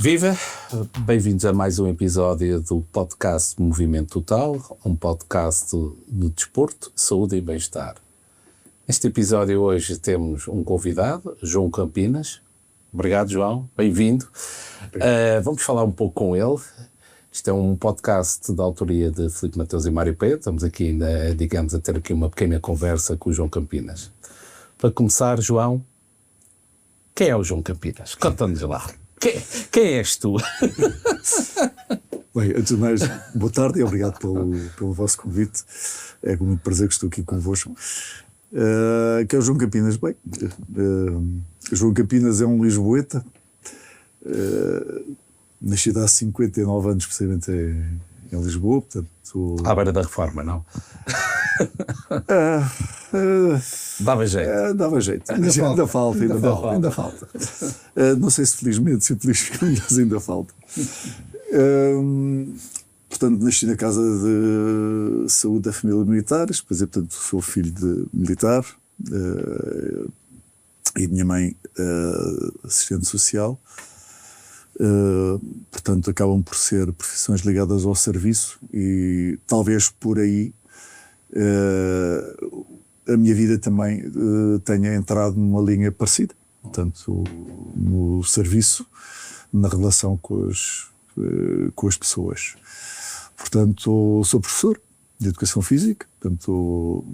Viva! Bem-vindos a mais um episódio do podcast Movimento Total, um podcast de desporto, saúde e bem-estar. Neste episódio hoje temos um convidado, João Campinas. Obrigado, João. Bem-vindo. Vamos falar um pouco com ele. Isto é um podcast da autoria de Filipe Mateus e Mário Pedro. Estamos aqui ainda, digamos, a ter aqui uma pequena conversa com o João Campinas. Para começar, João, quem é o João Campinas? Conta-nos lá. Quem és tu? Bem, antes de mais, boa tarde e obrigado pelo vosso convite. É com muito prazer que estou aqui convosco. Que é o João Campinas. Bem, João Campinas é um lisboeta, nascido há 59 anos, precisamente em Lisboa. Portanto, À beira da reforma, não? Dava jeito. Dava jeito. Ainda falta. Não sei se felizmente, se infelizmente, mas ainda falta. Portanto, nasci na Casa de Saúde da Família Militares, depois, portanto, sou filho de militar e minha mãe assistente social. Portanto, acabam por ser profissões ligadas ao serviço e talvez por aí a minha vida também tenha entrado numa linha parecida, portanto, no serviço, na relação com as pessoas. Portanto, sou professor de Educação Física, portanto,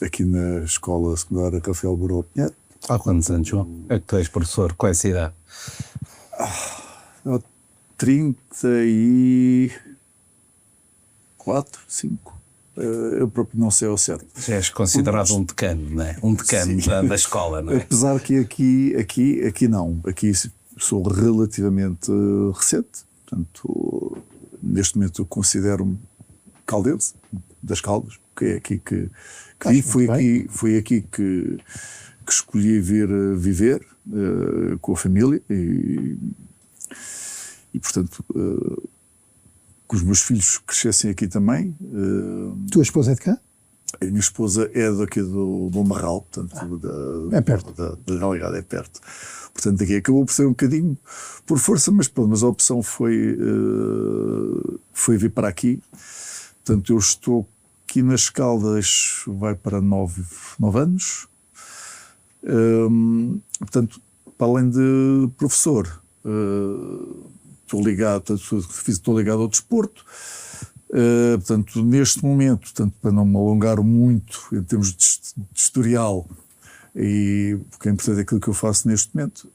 aqui na Escola Secundária Rafael Buró Pinheiro. Há quantos anos, João? É que tu és professor, qual é essa idade? 34, 5. Eu próprio não sei ao certo. Já és considerado um decano, não é? Um decano da escola, não é? Apesar que aqui não. Aqui sou relativamente recente. Portanto, neste momento eu considero-me caldense, das Caldas, que é aqui que foi aqui que escolhi vir viver com a família e portanto, que os meus filhos crescessem aqui também. Tua esposa é de cá? A minha esposa é daqui do Marral, portanto, é perto. Da Delegada, é perto. Portanto, aqui acabou por ser um bocadinho por força, mas a opção foi vir para aqui. Portanto, eu estou aqui nas Caldas, vai para 9 anos. Portanto, para além de professor, estou ligado ao desporto. Portanto, neste momento, portanto, para não me alongar muito em termos de historial, e porque é importante aquilo que eu faço neste momento,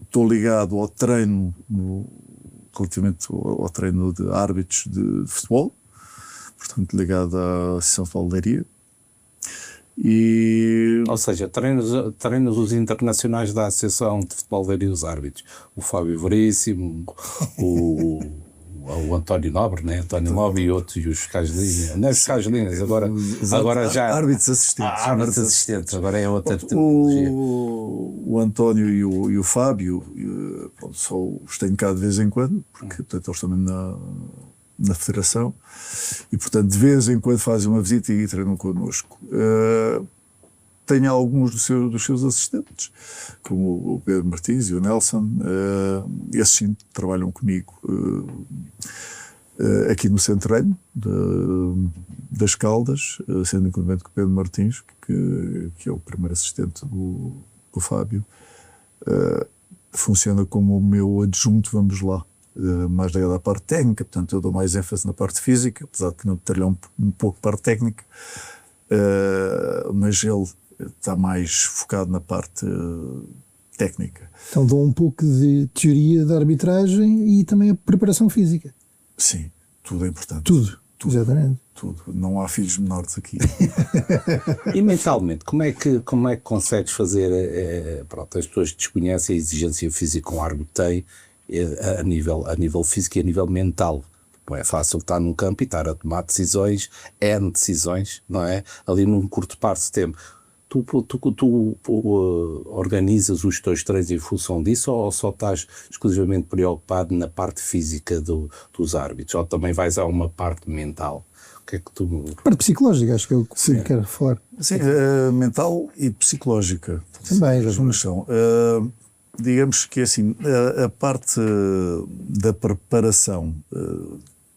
estou ligado ao treino, relativamente ao treino de árbitros de futebol, portanto, ligado à Associação de Futebol de Leiria. Ou seja, treinos os internacionais da Associação de Futebol de Leiria e os árbitros. O Fábio Veríssimo, o António Nobre, né? António Nobre e outros, e os fiscais de linha. Não é fiscais de linhas, agora já... Árbitros assistentes. Árbitros assistentes, agora é outra terminologia. O António e o Fábio, só os tenho cá de vez em quando, porque portanto, eles também na federação, e portanto de vez em quando fazem uma visita e treinam connosco. Tenho alguns dos seus assistentes, como o Pedro Martins e o Nelson, esses sim trabalham comigo aqui no centro treino das Caldas, sendo inclusive com o Pedro Martins, que é o primeiro assistente do Fábio, funciona como o meu adjunto, vamos lá. Mais ligado à parte técnica, portanto eu dou mais ênfase na parte física, apesar de que não detalhar um pouco parte técnica, mas ele está mais focado na parte técnica. Então dou um pouco de teoria da arbitragem e também a preparação física. Sim, tudo é importante. Tudo. Exatamente. Tudo. Não há filhos menores aqui. E mentalmente, como é que consegues fazer, pronto, as pessoas desconhecem a exigência física que um árbitro tem, a nível físico e a nível mental. Não é fácil estar num campo e estar a tomar decisões, N decisões, não é? Ali num curto espaço de tempo. Tu organizas os teus treinos em função disso, ou só estás exclusivamente preocupado na parte física dos árbitros? Ou também vais a uma parte mental? O que é que tu... Parte psicológica, acho que é o que quero falar. Sim, mental e psicológica. Também, as duas são. digamos que assim, a parte da preparação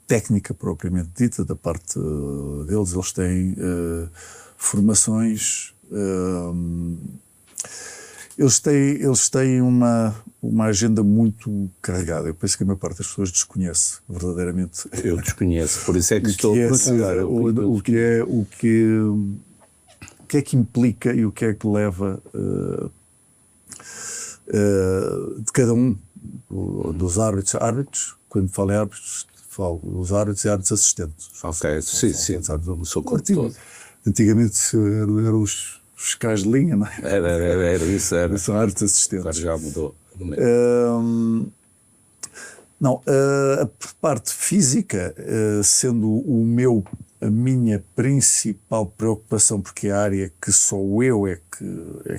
técnica propriamente dita, da parte deles, eles têm formações, eles têm uma agenda muito carregada. Eu penso que a maior parte das pessoas desconhece verdadeiramente. Eu desconheço, por isso é que estou a procurar. O que é que implica e o que é que leva de cada um dos árbitros, quando falo em árbitros, falo dos árbitros e árbitros assistentes. Ok, sim. Sou corretor. Antigamente eram os fiscais de linha, não é? Era isso, era. São árbitros assistentes. Agora já mudou. Não, a parte física, sendo a minha principal preocupação, porque é a área que só eu é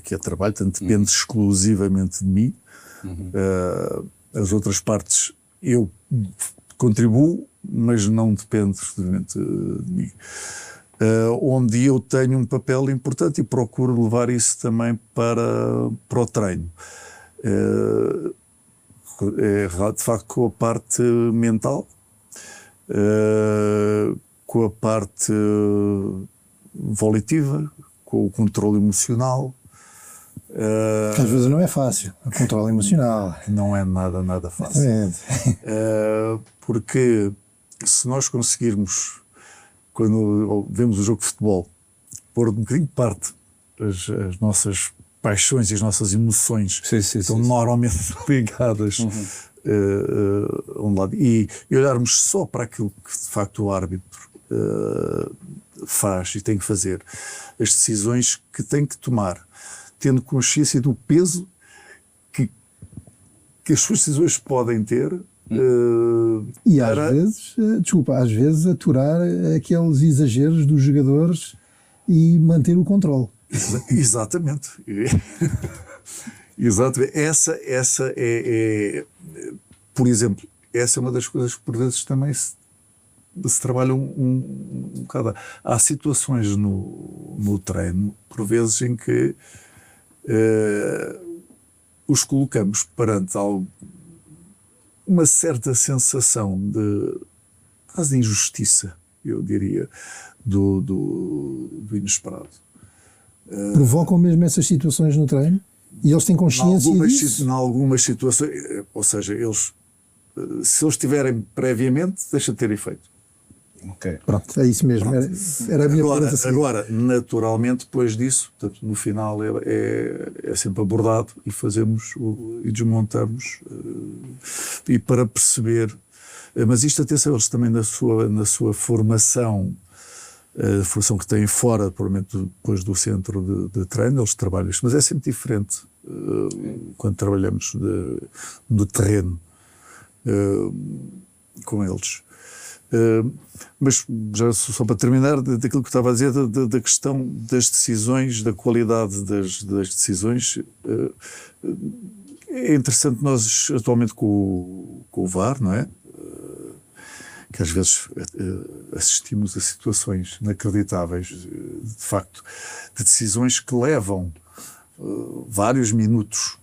que a trabalho, portanto depende exclusivamente de mim. As outras partes eu contribuo, mas não depende exclusivamente de mim. Onde eu tenho um papel importante e procuro levar isso também para o treino. De facto, com a parte mental, com a parte volitiva, com o controle emocional. Às vezes não é fácil, o controle emocional. Não é nada fácil. Porque se nós conseguirmos, quando vemos o jogo de futebol, pôr um bocadinho de parte as nossas paixões e as nossas emoções estão normalmente ligadas a um lado, e olharmos só para aquilo que de facto o árbitro faz e tem que fazer, as decisões que tem que tomar, tendo consciência do peso que as suas decisões podem ter. E às vezes aturar aqueles exageros dos jogadores e manter o controle. Exatamente. Exatamente. Essa é, por exemplo, essa é uma das coisas que por vezes também se trabalha um bocado. Há situações no treino, por vezes, em que os colocamos perante uma certa sensação quase de injustiça, eu diria, do inesperado. Provocam mesmo essas situações no treino? E eles têm consciência disso? Em algumas situações, ou seja, se eles tiverem previamente, deixa de ter efeito. Okay. Pronto, é isso mesmo. Era a minha pergunta. Agora, naturalmente, depois disso, portanto, no final é sempre abordado e fazemos e desmontamos e para perceber. Mas isto, atenção, eles também na sua formação, a formação que têm fora, provavelmente depois do centro de treino, eles trabalham isto, mas é sempre diferente quando trabalhamos no terreno com eles. Mas já só para terminar, daquilo que estava a dizer, da questão das decisões, da qualidade das decisões, é interessante nós atualmente com o VAR, não é? Que às vezes assistimos a situações inacreditáveis, de facto, de decisões que levam vários minutos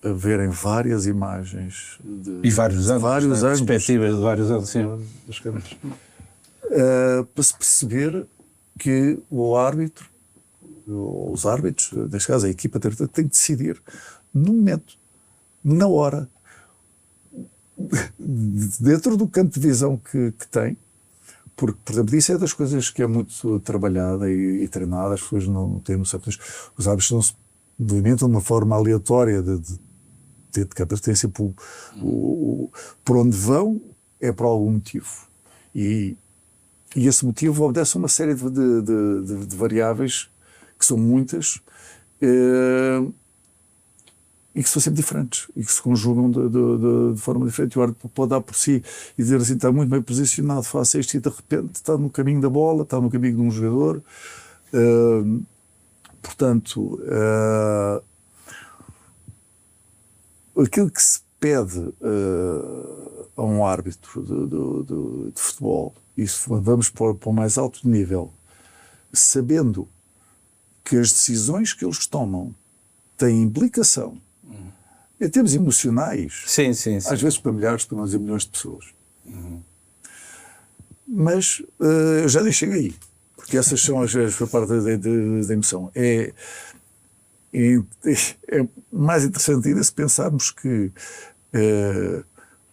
a verem várias imagens e vários ângulos, perspectivas de vários ângulos, das câmeras, para se perceber que o árbitro, ou os árbitros, neste caso a equipa tem que decidir no momento, na hora, dentro do campo de visão que tem, porque, por exemplo, isso é das coisas que é muito trabalhada e treinada, as pessoas não têm noção. Os árbitros não se movimentam de uma forma aleatória dentro de campo, têm sempre por onde vão é por algum motivo. E esse motivo obedece a uma série de variáveis, que são muitas, e que são sempre diferentes, e que se conjugam de forma diferente. O árbitro pode dar por si e dizer assim, está muito bem posicionado, faça isto, e de repente está no caminho da bola, está no caminho de um jogador. Portanto, aquilo que se pede a um árbitro de futebol, isso vamos para o mais alto nível, sabendo que as decisões que eles tomam têm implicação em termos emocionais, sim. às vezes para milhares, para não dizer milhões de pessoas. Mas eu já deixei aí, porque essas são as parte da emoção. É mais interessante ainda se pensarmos que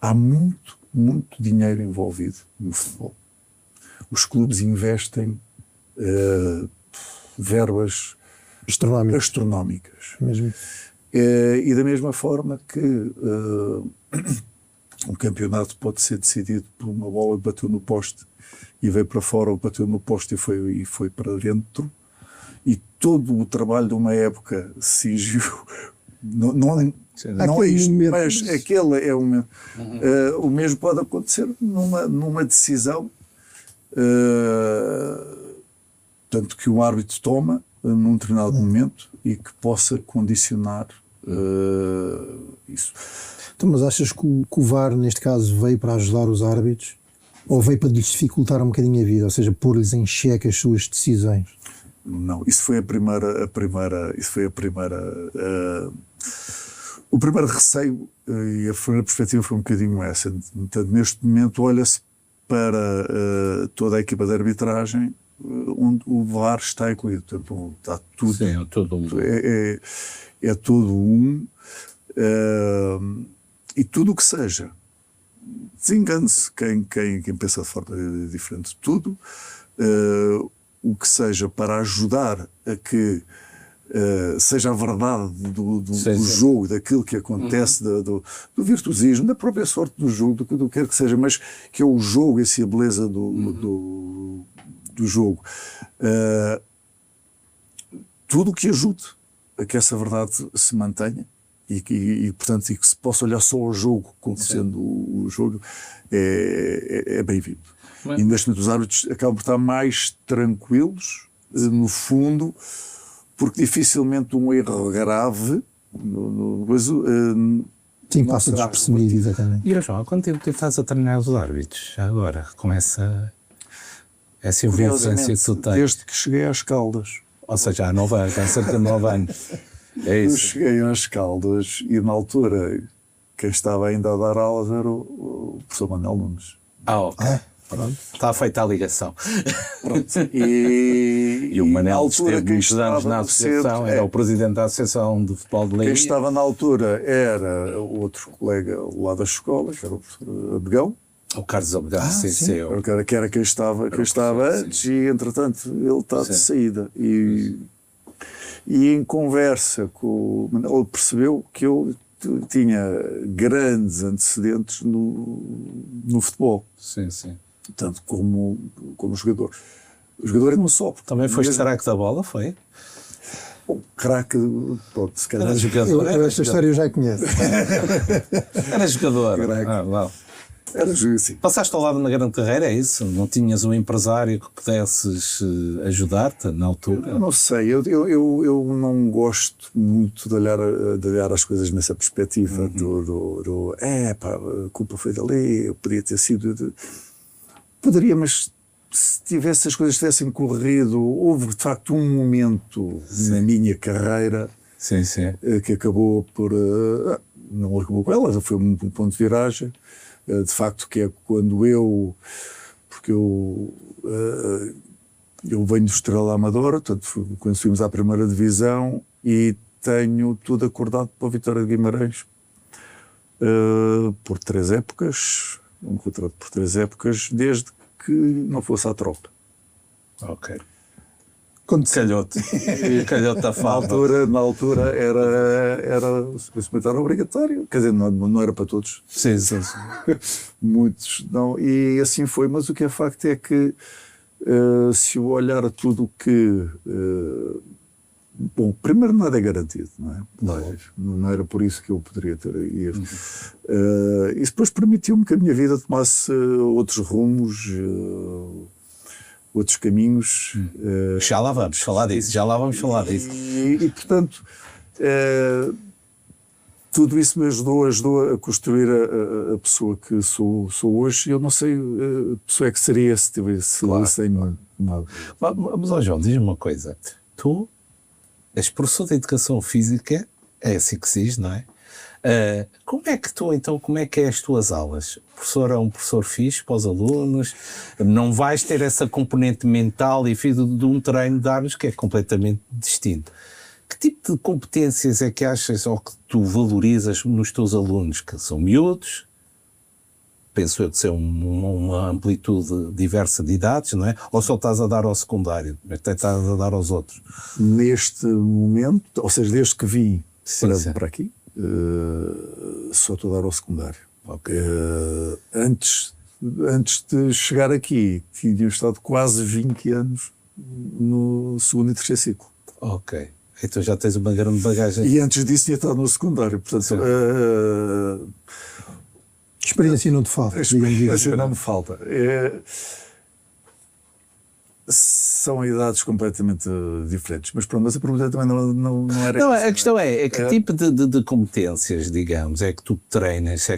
há muito dinheiro envolvido no futebol. Os clubes investem verbas astronómicas. Mesmo. E da mesma forma que um campeonato pode ser decidido por uma bola que bateu no poste e veio para fora, ou bateu no poste e foi para dentro, e todo o trabalho de uma época se exigiu. Não é isto, mas aquele é o mesmo. O mesmo pode acontecer numa decisão tanto que o árbitro toma num determinado momento e que possa condicionar isso. Então, mas achas que o VAR, neste caso, veio para ajudar os árbitros ou veio para lhes dificultar um bocadinho a vida, ou seja, pôr-lhes em xeque as suas decisões? Não, isso foi o primeiro receio e a primeira perspectiva foi um bocadinho essa. Portanto, neste momento olha-se para toda a equipa de arbitragem onde o VAR está incluído. Portanto, está tudo. Sim, é todo um. É todo um. E tudo o que seja, desengane-se quem pensa de forma diferente. Tudo o que seja para ajudar a que seja a verdade do jogo, daquilo que acontece, do virtuosismo, da própria sorte do jogo, do que quer que seja, mas que é o jogo, essa é a beleza do jogo. Tudo o que ajude a que essa verdade se mantenha e portanto, e que se possa olhar só ao jogo como sendo o jogo, é bem-vindo. E neste momento os árbitros acabam por estar mais tranquilos, no fundo, porque dificilmente um erro grave sim, passa despercebido, exatamente. E João, há quanto tempo tu estás a treinar os árbitros? Já agora, com essa envolvência que tu tens? Desde que cheguei às Caldas. Ou seja, há 9 anos, há cerca de 9 anos. É isso. Eu cheguei às Caldas e na altura quem estava ainda a dar aulas era o professor Manuel Nunes. Ok. Pronto. Está feita a ligação. Pronto. E o Manel esteve muitos anos na associação, era o presidente da Associação de Futebol de Leiria. Quem estava na altura era o outro colega lá da escola, que era o professor Abegão. O Carlos Abegão, sim. Que era quem estava antes e, entretanto, ele está de saída. E em conversa com o Manel, ele percebeu que eu tinha grandes antecedentes no futebol. Sim. Tanto como jogador. O jogador é não só. Também foste craque da bola, foi? Bom, craque, pronto, se calhar. Era jogador. Esta história eu já conheço. Era jogador. Uau. Era jogador, sim. Passaste ao lado na grande carreira, é isso? Não tinhas um empresário que pudesses ajudar-te na altura? Eu não sei, eu não gosto muito de olhar as coisas nessa perspectiva a culpa foi dali, eu podia ter sido... Poderia, mas se as coisas tivessem corrido, houve de facto um momento na minha carreira que acabou por... não acabou com ela, foi um ponto de viragem, de facto, que é quando porque eu venho do Estrela da Amadora, portanto, quando subimos à primeira divisão e tenho tudo acordado para a Vitória de Guimarães por 3 épocas, um contrato por 3 épocas, desde que não fosse à tropa. Ok. Calhou-te a falta. Na altura era o serviço militar obrigatório, quer dizer, não era para todos. Sim. Muitos não, e assim foi, mas o que é facto é que se eu olhar a tudo o que... bom, primeiro nada é garantido, não é? Não era por isso que eu poderia ter ido. Isso depois permitiu-me que a minha vida tomasse outros rumos, outros caminhos. Já lá vamos falar disso. E portanto, tudo isso me ajudou a construir a pessoa que sou hoje. Eu não sei a pessoa que seria se tivesse sem nada. Mas, João, diz-me uma coisa. Tu és professor de Educação Física, é assim que se diz, não é? Como é que tu, então, como é que é as tuas aulas? O professor é um professor fixe para os alunos? Não vais ter essa componente mental e filho de um treino de armas que é completamente distinto. Que tipo de competências é que achas ou que tu valorizas nos teus alunos, que são miúdos? Penso eu que ser uma amplitude diversa de idades, não é? Ou só estás a dar ao secundário, mas até estás a dar aos outros? Neste momento, ou seja, desde que vim para aqui, só estou a dar ao secundário. Okay. Antes de chegar aqui, tinha estado quase 20 anos no segundo e terceiro ciclo. Ok. Então já tens uma grande bagagem. E antes disso tinha estado no secundário. Portanto, experiência não te falta. Experiência não me falta. São idades completamente diferentes. Mas pronto, mas a pergunta também não era... Não, a questão é que tipo de competências, digamos, é que tu treinas,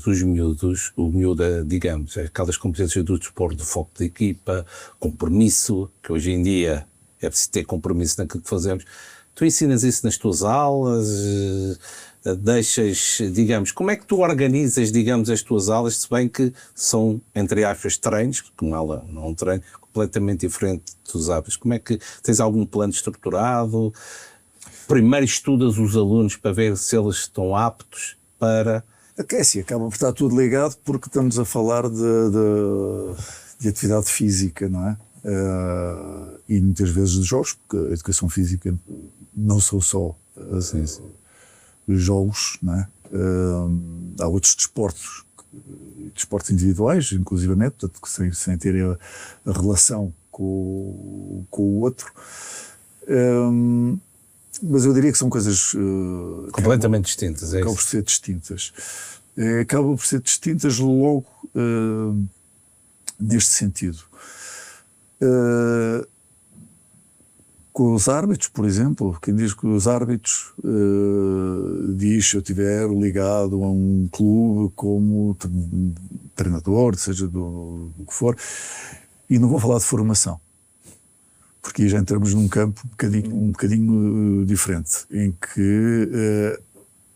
os miúdos, o miúdo, digamos, aquelas competências do desporto, de foco de equipa, compromisso, que hoje em dia é preciso ter compromisso naquilo que fazemos. Tu ensinas isso nas tuas aulas, deixas, digamos, como é que tu organizas, digamos, as tuas aulas, se bem que são, entre aspas, treinos, como ela não é um treino, completamente diferente dos hábitos. Como é que tens algum plano estruturado? Primeiro estudas os alunos para ver se eles estão aptos para... Sim, acaba por estar tudo ligado porque estamos a falar de atividade física, não é? E muitas vezes de jogos, porque a educação física não são só jogos, não é? Há outros desportos individuais, inclusivamente, portanto, sem ter a relação com o outro. Mas eu diria que são coisas completamente distintas. Acabam por ser distintas. Acabam por ser distintas logo neste sentido. Com os árbitros, por exemplo, quem diz que os árbitros diz se eu estiver ligado a um clube como treinador, seja do que for, e não vou falar de formação, porque já entramos num campo um bocadinho diferente, em que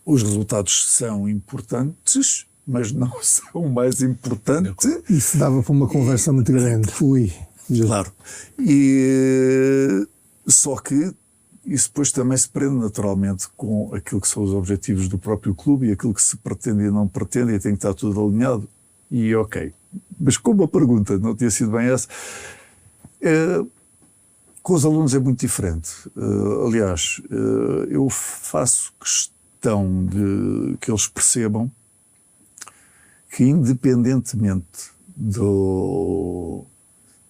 os resultados são importantes, mas não são o mais importante. Isso dava para uma conversa muito grande. Fui. Claro. Só que isso depois também se prende naturalmente com aquilo que são os objetivos do próprio clube e aquilo que se pretende e não pretende, e tem que estar tudo alinhado. E ok. Mas como a pergunta não tinha sido bem essa, com os alunos é muito diferente. Aliás, eu faço questão de que eles percebam que, independentemente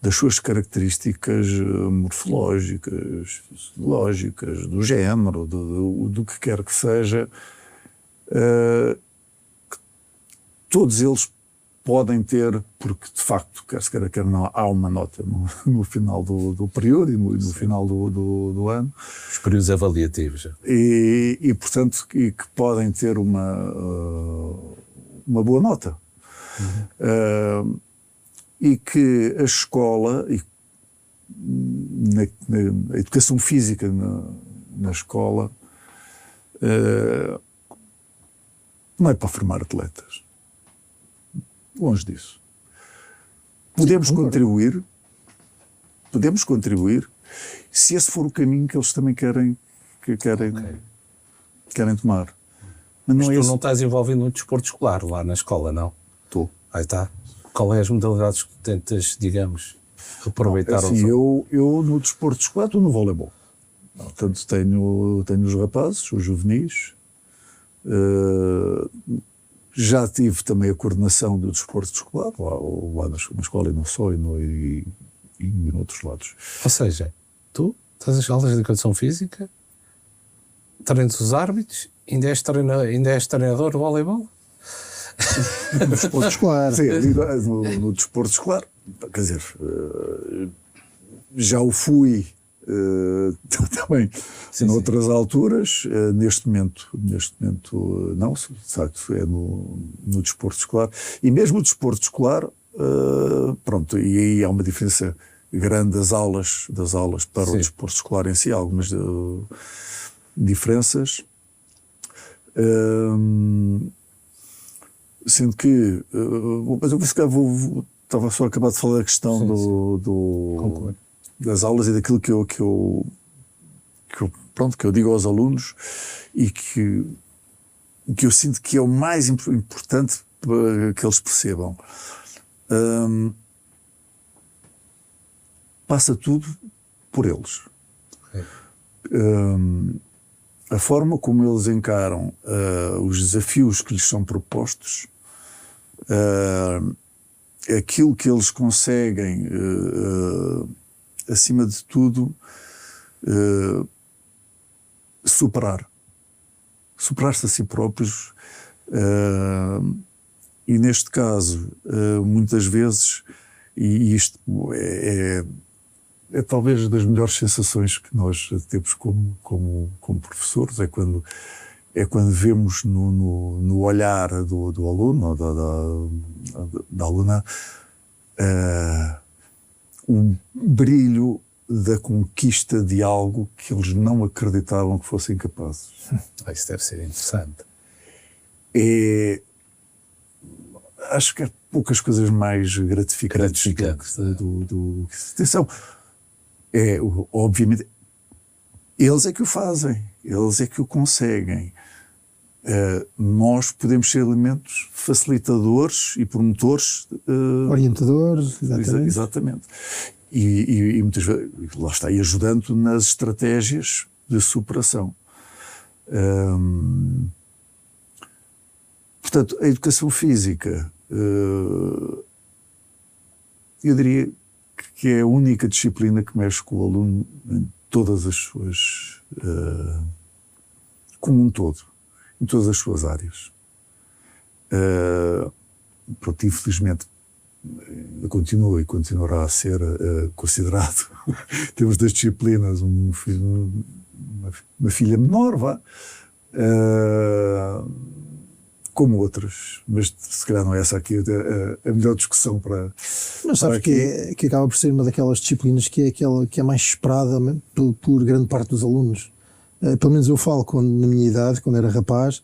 das suas características morfológicas, fisiológicas, do género, do que quer que seja, todos eles podem ter, porque de facto, quer não, há uma nota no final do período e no final do ano. Os períodos avaliativos. E portanto, que podem ter uma boa nota. Uhum. E que a escola, na educação física na escola, não é para formar atletas. Longe disso. Podemos contribuir se esse for o caminho que eles também querem tomar. Mas tu não estás envolvido no desporto escolar lá na escola, não? Estou. Aí está. Qual é as modalidades que tentas, digamos, aproveitar? Assim, eu no desporto escolar estou no voleibol. Portanto, tenho os rapazes, os juvenis. Já tive também a coordenação do desporto escolar, lá na escola e não só, e em outros lados. Ou seja, tu estás às aulas de educação física, treinas os árbitros, ainda és treinador de voleibol? No desporto escolar. Sim, no desporto escolar. Quer dizer, já o fui também noutras alturas. Neste momento não, de facto, é no desporto escolar. E mesmo o desporto escolar, pronto, e aí há uma diferença grande das aulas para o desporto escolar em si, há algumas diferenças. Sendo que, mas eu estava só a acabar de falar da questão das aulas e daquilo que eu digo aos alunos e que eu sinto que é o mais importante para que eles percebam. Passa tudo por eles. A forma como eles encaram os desafios que lhes são propostos, aquilo que eles conseguem, acima de tudo, superar-se a si próprios, e neste caso, muitas vezes, e isto é talvez das melhores sensações que nós temos como professores, é quando vemos no olhar do aluno ou da aluna um brilho da conquista de algo que eles não acreditavam que fossem capazes. Isso deve ser interessante. Acho que há poucas coisas mais gratificantes. Atenção, obviamente, eles é que o fazem, eles é que o conseguem. Nós podemos ser elementos facilitadores e promotores. Orientadores, exatamente. Exatamente. E muitas vezes, lá está, e ajudando nas estratégias de superação. Portanto, a educação física, eu diria que é a única disciplina que mexe com o aluno em todas as suas, como um todo, em todas as suas áreas. Pronto, infelizmente, continua e continuará a ser considerado, temos das disciplinas, uma filha menor, como outras, mas se calhar não é essa aqui a melhor discussão para. Mas sabes que acaba por ser uma daquelas disciplinas que é aquela que é mais esperada por grande parte dos alunos. Pelo menos eu falo na minha idade, quando era rapaz,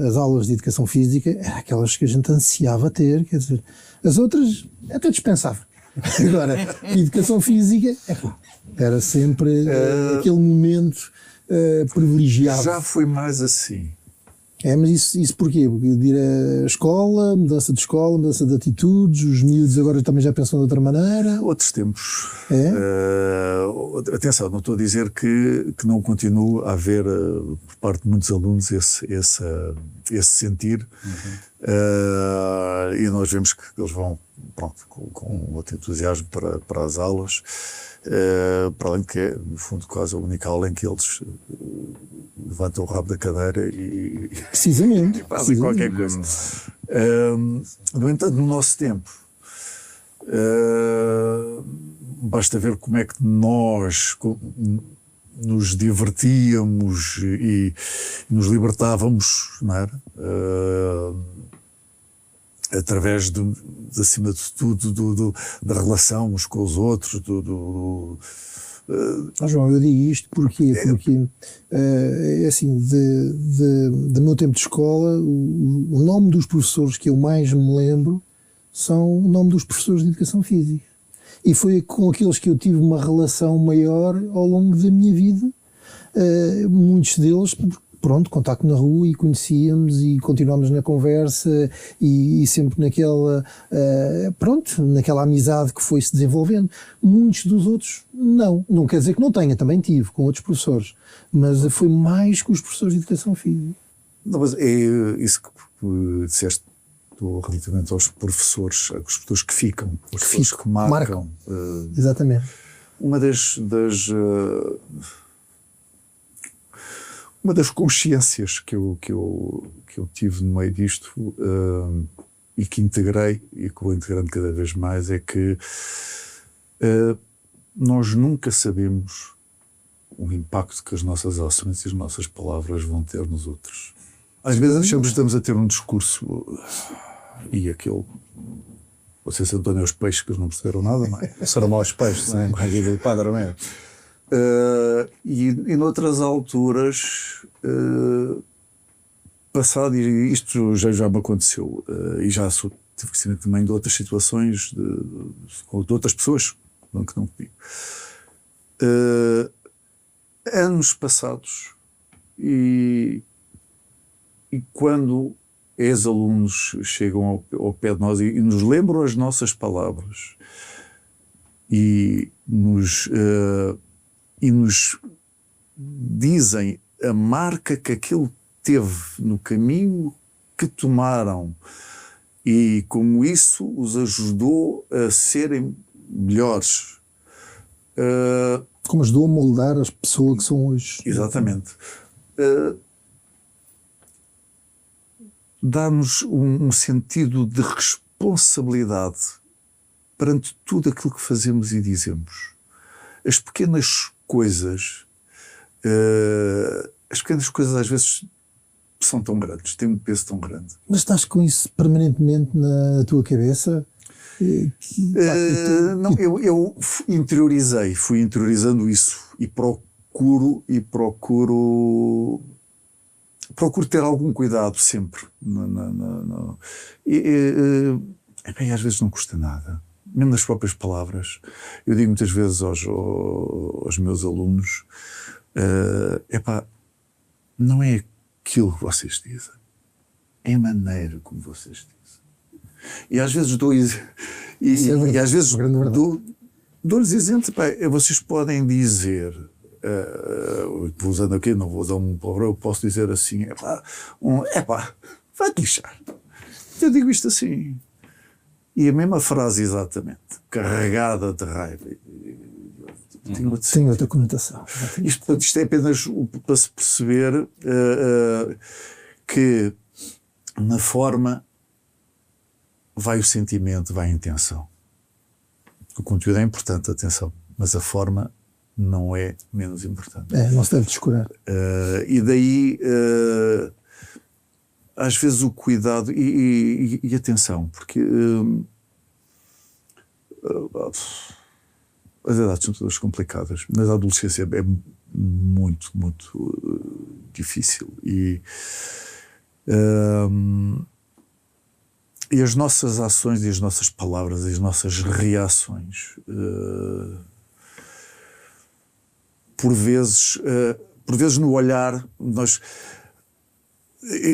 as aulas de educação física eram aquelas que a gente ansiava ter, quer dizer, as outras até dispensava. Agora, educação física era sempre aquele momento privilegiado. Já foi mais assim. Mas isso porquê? Porque ir à escola, mudança de escola, mudança de atitudes, os miúdos agora também já pensam de outra maneira. Outros tempos. Atenção, não estou a dizer que não continue a haver, por parte de muitos alunos, esse sentir. E nós vemos que eles vão com outro entusiasmo para as aulas, para além de que é, no fundo, quase a única aula em que eles levantam o rabo da cadeira e fazem qualquer coisa. No entanto, no nosso tempo, basta ver como é que nós nos divertíamos e nos libertávamos, não era? Através acima de tudo, da relação uns com os outros, João, eu digo isto porque é assim, do meu tempo de escola, o nome dos professores que eu mais me lembro são o nome dos professores de educação física. E foi com aqueles que eu tive uma relação maior ao longo da minha vida. Muitos deles, pronto, contacto na rua e conhecíamos e continuámos na conversa e sempre naquela amizade que foi se desenvolvendo. Muitos dos outros não quer dizer que não tenha, também tive com outros professores, mas foi mais com os professores de educação física. Não, mas é isso que disseste relativamente aos professores que ficam, os professores que marcam. Exatamente. Uma das consciências que eu tive no meio disto e que integrei e que vou integrando cada vez mais é que nós nunca sabemos o impacto que as nossas ações e as nossas palavras vão ter nos outros. Às vezes estamos a ter um discurso e aquele... Vocês António aos peixes que eles não perceberam nada, não é? Serão maus peixes, não é? E noutras alturas passado, e isto já me aconteceu, e já tive conhecimento também de outras situações, de outras pessoas, que não comigo. Anos passados, e quando ex-alunos chegam ao pé de nós e nos lembram as nossas palavras e nos dizem a marca que aquilo teve no caminho que tomaram e como isso os ajudou a serem melhores. Como ajudou a moldar as pessoas que são hoje. Exatamente. Dá-nos um sentido de responsabilidade perante tudo aquilo que fazemos e dizemos. As pequenas coisas às vezes são tão grandes, têm um peso tão grande. Mas estás com isso permanentemente na tua cabeça? Não, eu fui interiorizando isso e procuro ter algum cuidado sempre. E às vezes não custa nada. Mesmo nas próprias palavras. Eu digo muitas vezes aos meus alunos, não é aquilo que vocês dizem, é a maneira como vocês dizem. E às vezes dou-lhes exemplos. Vocês podem dizer, vou usando aqui, não vou usar um palavrão, eu posso dizer assim, vai-te lixar. Eu digo isto assim. E a mesma frase exatamente, carregada de raiva. Tem outra conotação. Isto é apenas para se perceber que na forma vai o sentimento, vai a intenção. O conteúdo é importante, atenção, mas a forma não é menos importante. Não se deve descurar. E daí, às vezes, o cuidado e atenção, porque as idades são todas complicadas, mas a adolescência é muito, muito difícil. E as nossas ações e as nossas palavras e as nossas reações, por vezes no olhar,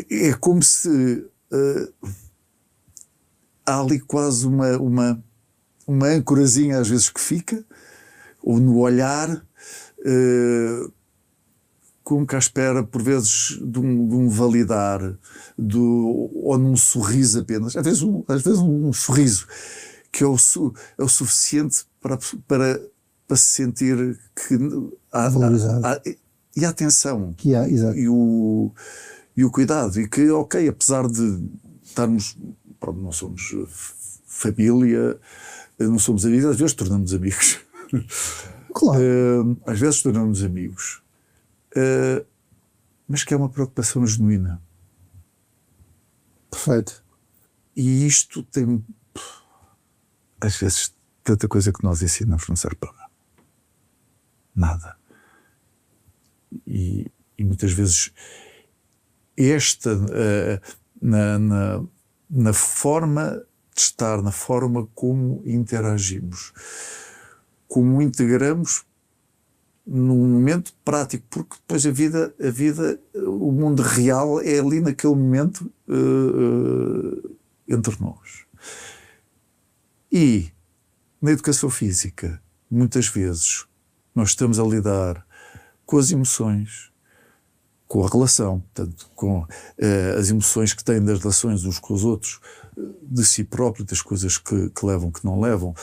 é como se há ali quase uma âncorazinha às vezes que fica, ou no olhar, como que à espera, por vezes, de um validar, ou num sorriso apenas. Às vezes um sorriso, que é o suficiente para se sentir que há valorizado. E a atenção. Que há, exato. E o cuidado. E que, ok, apesar de estarmos... não somos família, não somos amigos, às vezes tornamos amigos. Claro. Às vezes tornamos amigos. Mas que é uma preocupação genuína. Perfeito. E isto tem, às vezes, tanta coisa que nós ensinamos não serve para nada. E muitas vezes na forma de estar, na forma como interagimos, como integramos num momento prático, porque depois a vida, o mundo real é ali naquele momento entre nós. E na educação física, muitas vezes, nós estamos a lidar com as emoções, com a relação, portanto, com as emoções que têm das relações uns com os outros, de si próprio, das coisas que levam, que não levam,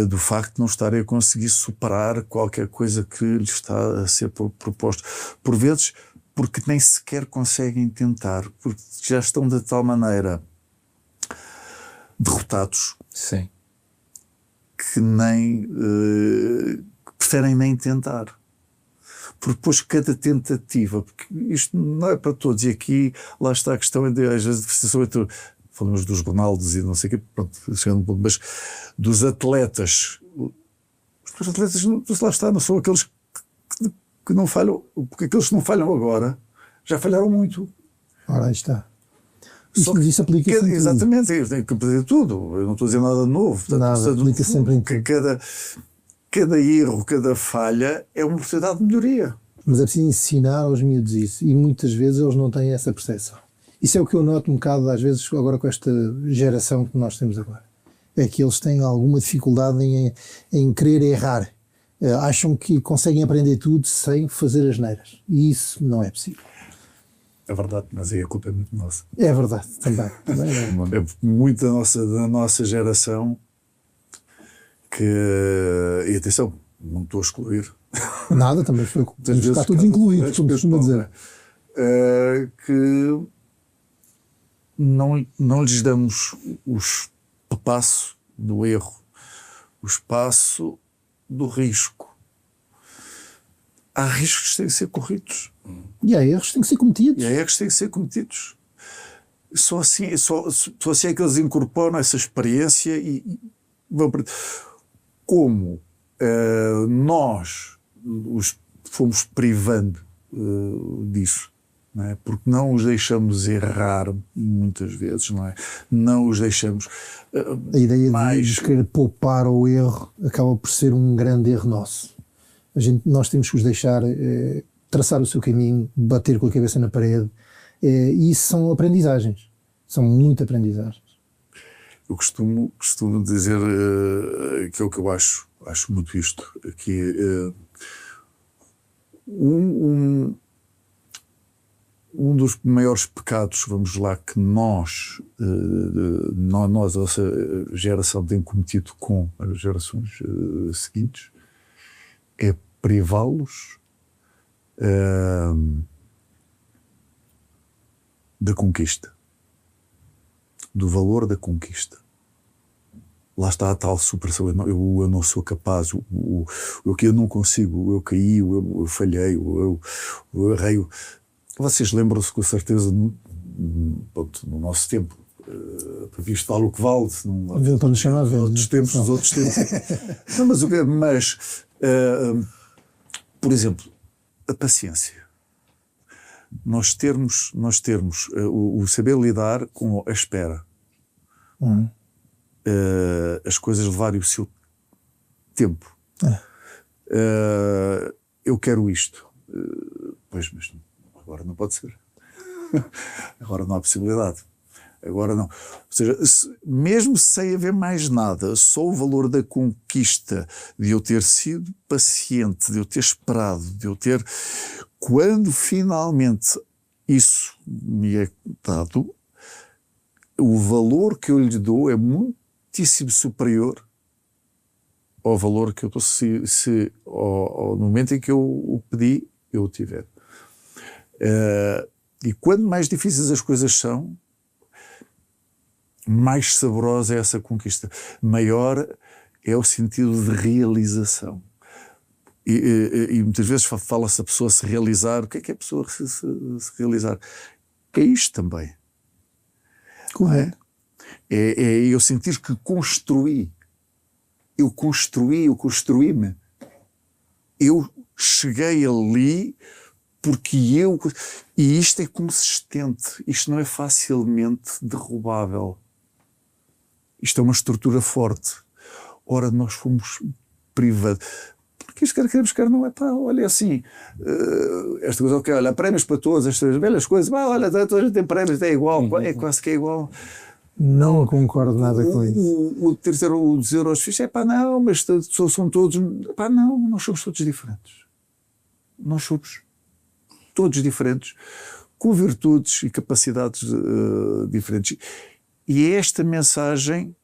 do facto de não estarem a conseguir superar qualquer coisa que lhes está a ser proposto. Por vezes, porque nem sequer conseguem tentar, porque já estão de tal maneira derrotados. Sim. Que preferem nem tentar. Porque depois cada tentativa, porque isto não é para todos, e aqui lá está a questão, às vezes, de diferenciação entre, falamos dos Ronaldos e não sei o quê, pronto, chegando um ponto, mas dos atletas. Os atletas, lá está, não são aqueles que não falham, porque aqueles que não falham agora já falharam muito. Ora, aí está. Isso aplica-se em tudo. Exatamente, eu tenho que pedir tudo. Eu não estou a dizer nada novo. Portanto, Nada, aplica-se sempre em tudo. Cada erro, cada falha é uma oportunidade de melhoria. Mas é preciso ensinar aos miúdos isso. E muitas vezes eles não têm essa percepção. Isso é o que eu noto um bocado, às vezes, agora com esta geração que nós temos agora. É que eles têm alguma dificuldade em querer errar. Acham que conseguem aprender tudo sem fazer asneiras. E isso não é possível. É verdade, mas aí a culpa é muito nossa. É verdade, também. É muito da nossa geração que... E atenção, não estou a excluir. Nada, também foi. Está todos incluídos, como costuma dizer. Que não lhes damos o espaço do erro, o espaço do risco. Há riscos que têm que ser corridos. E há erros que têm que ser cometidos. Só assim é que eles incorporam essa experiência e vão... Como nós os fomos privando disso, não é? Porque não os deixamos errar muitas vezes, não é? Não os deixamos... a ideia de querer poupar ao erro acaba por ser um grande erro nosso. Nós temos que os deixar traçar o seu caminho, bater com a cabeça na parede, e isso são aprendizagens, são muitas aprendizagens. Eu costumo dizer que é o que eu acho muito isto, que um dos maiores pecados, vamos lá, que nós, a nossa geração tem cometido com as gerações seguintes, é privá-los da conquista, do valor da conquista. Lá está a tal superação. Eu não sou capaz, eu não consigo, eu caí, eu falhei, eu errei. Vocês lembram-se com certeza, no nosso tempo, isto vale o que vale, outros tempos. Não, mas por exemplo, a paciência. Nós termos o saber lidar com a espera. As coisas levarem o seu tempo. Eu quero isto. Pois, mas agora não pode ser. Agora não há possibilidade. Agora não. Ou seja, mesmo sem haver mais nada, só o valor da conquista, de eu ter sido paciente, de eu ter esperado, de eu ter... Quando finalmente isso me é dado, o valor que eu lhe dou é muitíssimo superior ao valor que eu estou, no momento em que eu o pedi, eu o tiver. E quanto mais difíceis as coisas são, mais saborosa é essa conquista, maior é o sentido de realização. E muitas vezes fala-se a pessoa se realizar. O que é a pessoa se realizar? É isto também. Correto. É eu sentir que construí. Eu construí-me. Eu cheguei ali porque eu... E isto é consistente. Isto não é facilmente derrubável. Isto é uma estrutura forte. Ora, nós fomos privados. Porque isto quer não é pá, olha assim, esta coisa, ok, olha, prémios para todas estas belas coisas, olha, toda a gente tem prémios, é igual, é quase que é igual. Não concordo nada com isso. O terceiro dizer aos filhos, pá, não, mas são todos, pá, não, nós somos todos diferentes. Nós somos todos diferentes, com virtudes e capacidades diferentes. E é esta mensagem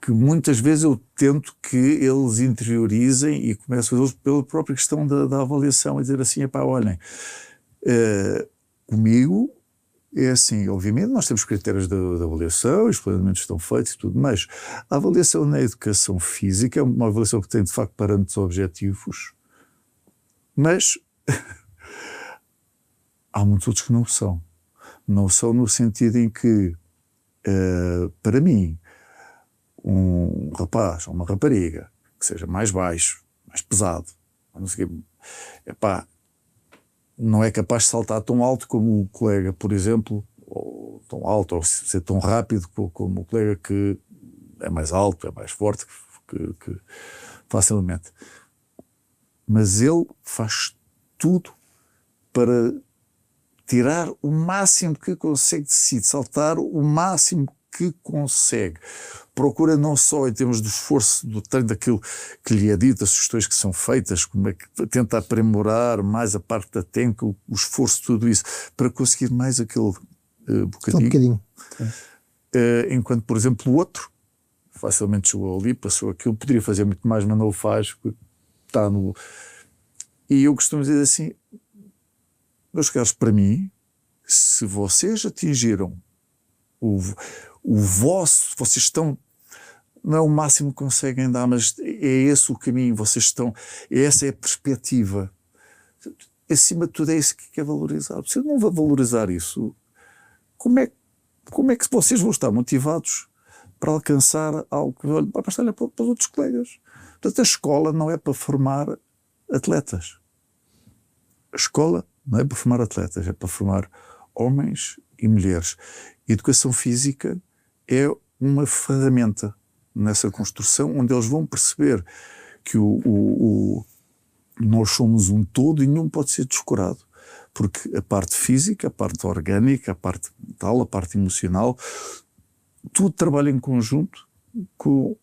que muitas vezes eu tento que eles interiorizem e começo a fazê-los pela própria questão da avaliação, e dizer assim, pá, olhem, comigo é assim, obviamente nós temos critérios de avaliação, os planejamentos estão feitos e tudo, mas a avaliação na educação física é uma avaliação que tem de facto parâmetros objetivos, mas há muitos outros que não são. Não são no sentido em que, para mim, um rapaz ou uma rapariga que seja mais baixo, mais pesado, não sei o quê, epá, não é capaz de saltar tão alto como o colega, por exemplo, ou tão alto, ou ser tão rápido como o colega que é mais alto, é mais forte, que facilmente. Mas ele faz tudo para tirar o máximo que consegue de si, saltar o máximo que consegue. Procura não só em termos de esforço do treino, daquilo que lhe é dito, as sugestões que são feitas, como é que tenta aprimorar mais a parte da técnica, o esforço, tudo isso, para conseguir mais aquele bocadinho. Enquanto, por exemplo, o outro facilmente chegou ali, passou aquilo, poderia fazer muito mais, mas não o faz, está no... E eu costumo dizer assim, meus caros, para mim, se vocês atingiram o vosso, vocês estão, não é o máximo que conseguem dar, mas é esse o caminho, vocês estão, essa é a perspectiva. Acima de tudo é isso que é valorizar. Se eu não vou valorizar isso, como é que vocês vão estar motivados para alcançar algo que olha para os outros colegas? Portanto, a escola não é para formar atletas. A escola não é para formar atletas, é para formar homens e mulheres. Educação física é uma ferramenta nessa construção, onde eles vão perceber que nós somos um todo e nenhum pode ser descurado. Porque a parte física, a parte orgânica, a parte mental, a parte emocional, tudo trabalha em conjunto com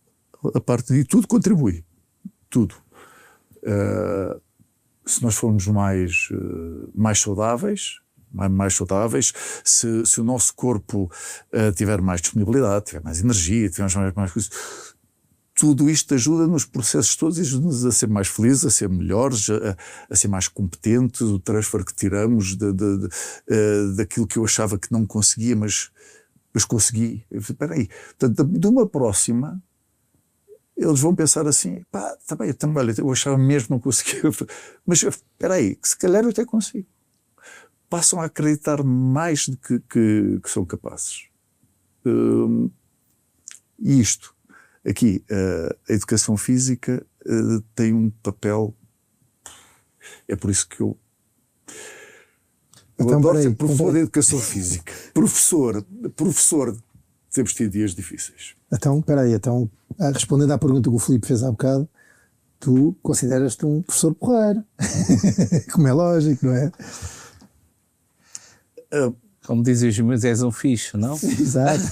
a parte... E tudo contribui. Tudo. Se nós formos mais saudáveis, se o nosso corpo tiver mais disponibilidade, tiver mais energia, tivermos mais coisas, tudo isto ajuda nos processos todos e ajuda-nos a ser mais felizes, a ser melhores, a ser mais competentes. O transfer que tiramos daquilo que eu achava que não conseguia, mas consegui. Espera aí. Portanto, de uma próxima, eles vão pensar assim, pá, tá bem, eu achava mesmo que não conseguia, mas espera aí, que se calhar eu até consigo. Passam a acreditar mais do que são capazes. E isto, aqui, a educação física tem um papel, é por isso que eu adoro ser professor de educação física. Professor, temos tido dias difíceis. Então, espera aí, respondendo à pergunta que o Filipe fez há bocado, tu consideras-te um professor porreiro, como é lógico, não é? Como dizem os meus, és um fixe, não? Exato.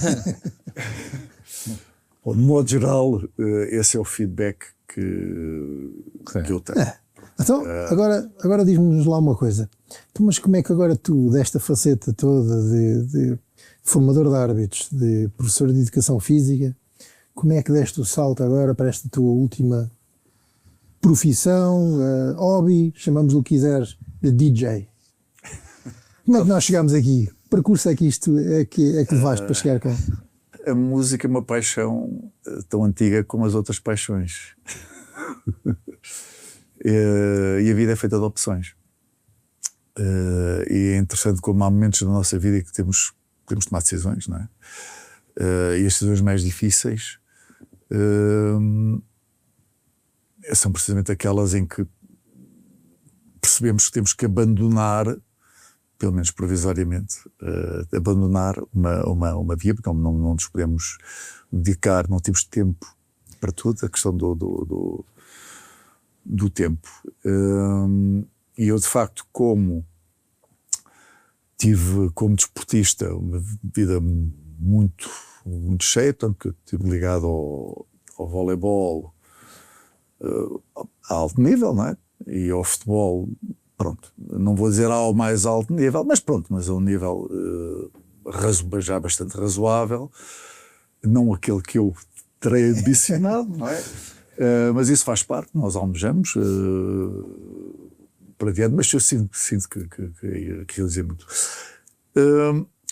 Bom, de modo geral, esse é o feedback que eu tenho. Então, agora diz-nos lá uma coisa. Mas como é que agora tu, desta faceta toda de formador de árbitros, de professor de educação física, como é que deste o salto agora para esta tua última profissão, hobby, chamamos-lhe o que quiseres, de DJ? Como é que nós chegamos aqui? Que percurso é que isto é que levaste para chegar cá? A música é uma paixão tão antiga como as outras paixões. E a vida é feita de opções. E é interessante como há momentos na nossa vida que temos de tomar decisões, não é? E as decisões mais difíceis são precisamente aquelas em que percebemos que temos que abandonar, pelo menos provisoriamente, abandonar uma via, porque não nos podemos dedicar, não temos tempo para tudo, a questão do tempo. E eu, de facto, como tive como desportista uma vida muito cheia, tanto que eu estive ligado ao voleibol a alto nível, não é? E ao futebol, pronto, não vou dizer ao mais alto nível, mas pronto, mas a um nível já bastante razoável, não aquele que eu terei ambicionado, não é? Mas isso faz parte, nós almejamos para diante, mas eu sinto que realizei muito.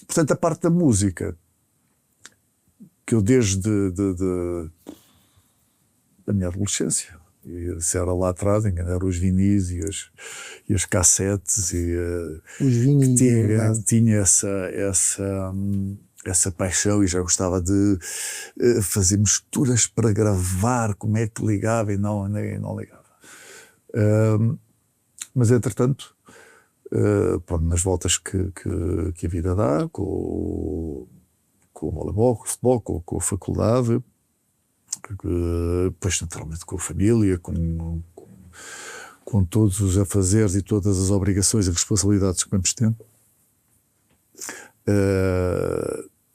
Portanto, a parte da música, que eu desde a minha adolescência, se era lá atrás, eram os vinis e as cassetes, os vinis, tinha essa paixão e já gostava de fazer misturas para gravar, como é que ligava e não ligava. Mas, entretanto, pronto, nas voltas que a vida dá, com o voleibol, com o futebol, com a faculdade, depois naturalmente com a família, com todos os afazeres e todas as obrigações e responsabilidades que vamos tendo.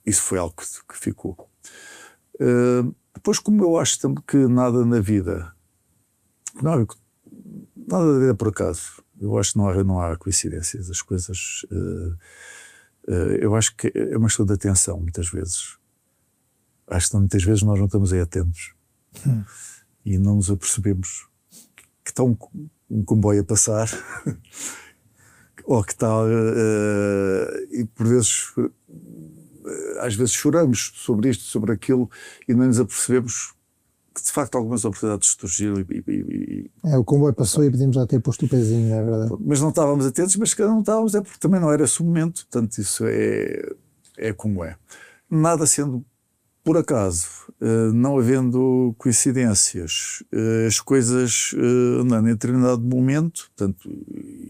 Isso foi algo que ficou. Depois, como eu acho também que nada na vida, nada da vida é por acaso, eu acho que não há coincidências, as coisas, eu acho que é uma questão de atenção, muitas vezes. Acho que muitas vezes nós não estamos aí atentos e não nos apercebemos que está um comboio a passar ou que está, e por vezes, às vezes choramos sobre isto, sobre aquilo, e não nos apercebemos que de facto algumas oportunidades surgiram o comboio passou e podíamos já ter posto o pezinho, é verdade. Mas não estávamos atentos, mas que não estávamos, é porque também não era esse o momento. Portanto, isso é como é. Nada sendo por acaso, não havendo coincidências, as coisas andando em determinado momento, portanto,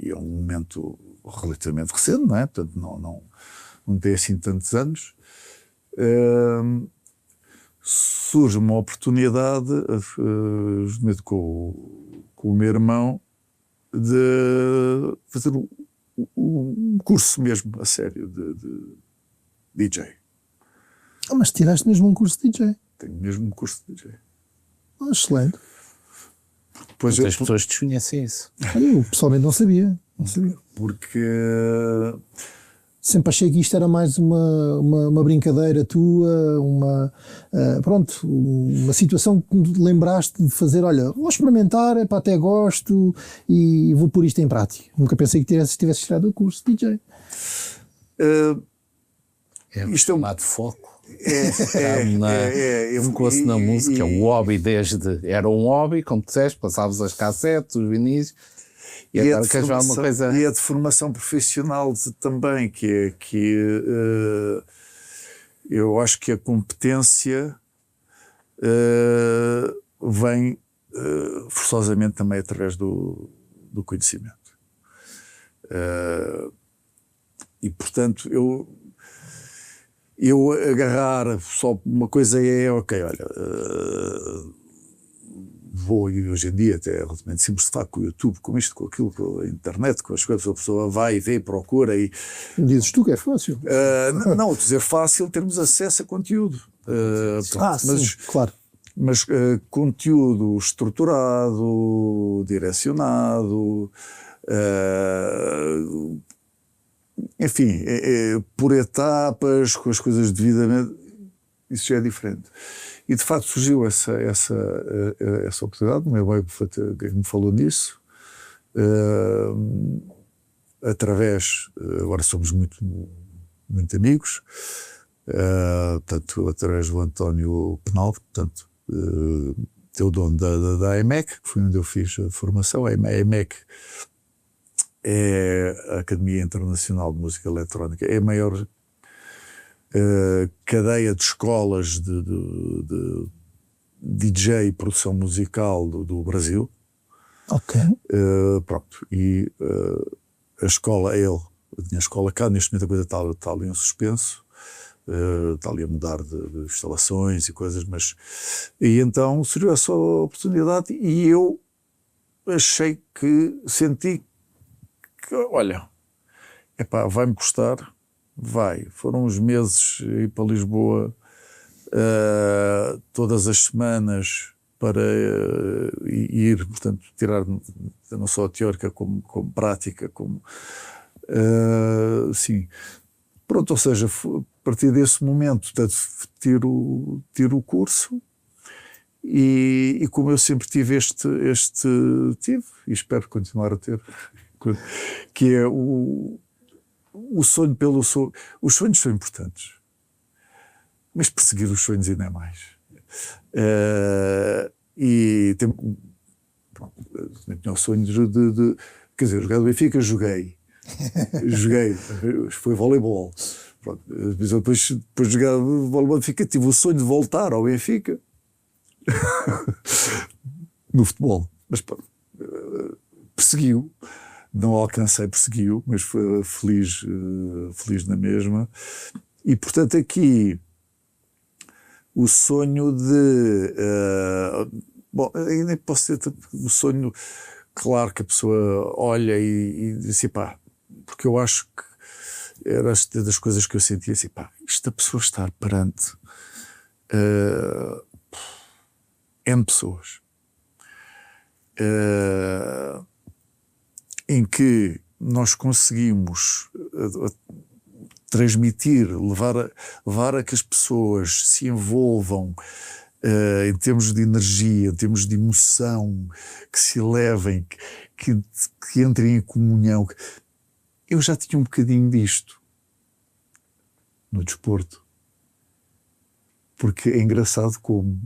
e é um momento relativamente recente, não é? Portanto, não tem assim tantos anos, surge uma oportunidade, justamente com o meu irmão, de fazer um curso mesmo, a sério, de DJ. Mas tiraste mesmo um curso de DJ? Tenho mesmo um curso de DJ. Excelente. Pois muitas pessoas desconhecem isso. Eu pessoalmente não sabia. Porque sempre achei que isto era mais uma brincadeira tua, uma situação que me lembraste de fazer, olha, vou experimentar, até gosto e vou pôr isto em prática. Nunca pensei que tivesse tirado o curso de DJ. Isto é um lado de foco. Focou-se na música, o hobby era um hobby, como disseste, passavas as cassetes, os vinis, e agora queres ver uma coisa... E a de formação profissional também, que eu acho que a competência vem forçosamente também através do conhecimento. E portanto, eu agarrar só uma coisa ok, olha, vou, e hoje em dia até é relativamente simples de facto, com o YouTube, com isto, com aquilo, com a internet, com as coisas, a pessoa vai e vê, procura e... Dizes tu que é fácil. Não, dizer fácil, termos acesso a conteúdo. Sim, claro. Mas conteúdo estruturado, direcionado, enfim, por etapas, com as coisas devidamente, isso já é diferente. E de facto surgiu essa oportunidade, o meu pai me falou nisso, através, agora somos muito amigos, portanto, através do António Penal, portanto, é o dono da AMEC, que foi onde eu fiz a formação. A AMEC é a Academia Internacional de Música Eletrónica, é a maior cadeia de escolas de DJ e produção musical do Brasil. Ok. Pronto, e a escola, a minha escola cá, neste momento a coisa está ali em suspenso, está ali a mudar de instalações e coisas, mas... E então surgiu essa oportunidade e eu senti que, olha, vai-me custar, vai. Foram uns meses ir para Lisboa todas as semanas para ir, portanto, tirar não só a teórica como prática, sim. Pronto, ou seja, a partir desse momento, portanto, tiro o curso e como eu sempre tive tive e espero continuar a ter, que é o sonho pelo sonho. Os sonhos são importantes, mas perseguir os sonhos ainda é mais. E tinha o sonho de quer dizer, jogar do Benfica, joguei, foi voleibol. Pronto, depois de jogar voleibol Benfica, tive o sonho de voltar ao Benfica no futebol, mas pronto, perseguiu. não alcancei, persegui-o, mas foi feliz na mesma. E, portanto, aqui o sonho de... bom, eu nem posso ter o sonho... Claro que a pessoa olha e diz, pá, porque eu acho que era das coisas que eu sentia, assim, pá, esta pessoa estar perante N pessoas, em que nós conseguimos transmitir, levar a que as pessoas se envolvam em termos de energia, em termos de emoção, que se elevem, que entrem em comunhão. Eu já tinha um bocadinho disto no desporto, porque é engraçado como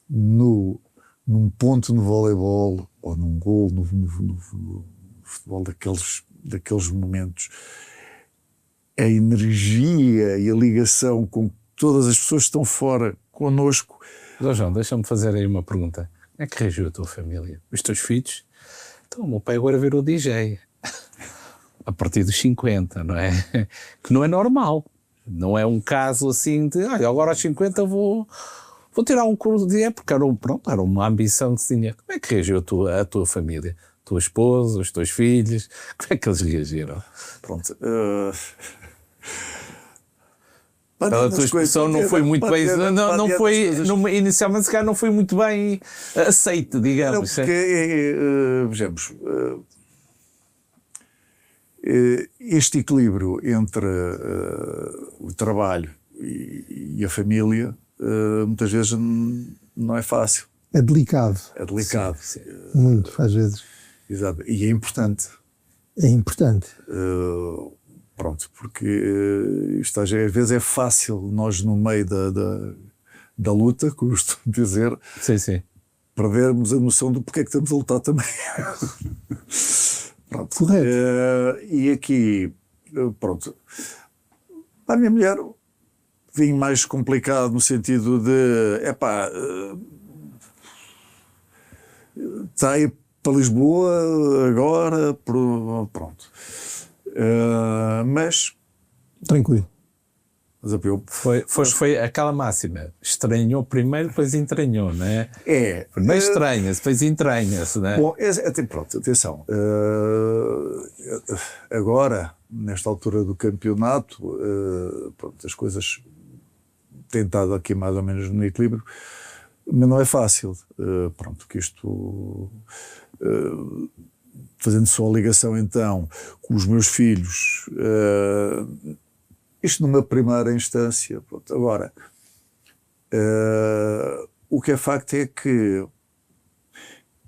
num ponto no voleibol ou num gol no futebol daqueles momentos, a energia e a ligação com todas as pessoas que estão fora connosco. João, deixa-me fazer aí uma pergunta. Como é que reagiu a tua família? Os teus filhos? Então, o meu pai agora virou DJ. A partir dos 50, não é? Que não é normal. Não é um caso assim de, olha, agora aos 50 vou tirar um curso de... porque era uma ambição que se tinha. Como é que reagiu a tua família? A tua esposa, os teus filhos? Como é que eles reagiram? Pronto. A tua expressão não foi muito bem... Não foi... Inicialmente, se calhar, não foi muito bem aceito, digamos. Não, porque, vejamos... este equilíbrio entre o trabalho e a família muitas vezes não é fácil. É delicado. É delicado. Sim. Muito, às vezes. Exato. E é importante. É importante. Pronto, porque isto às vezes é fácil nós no meio da luta, que eu costumo dizer, Sim. perdermos a noção do porque é que estamos a lutar também. Pronto. Correto. E aqui, pronto, a minha mulher vinha mais complicado no sentido de, está aí para Lisboa agora, pronto. Mas... Tranquilo. Foi aquela máxima. Estranhou primeiro, depois entranhou, não é? É. Primeiro estranha-se, depois entranha-se, não é? Bom, pronto, atenção. Agora, nesta altura do campeonato, pronto, as coisas têm estado aqui mais ou menos no equilíbrio, mas não é fácil. Pronto, que isto... fazendo só a ligação, então, com os meus filhos... isto numa primeira instância. Pronto. Agora, o que é facto é que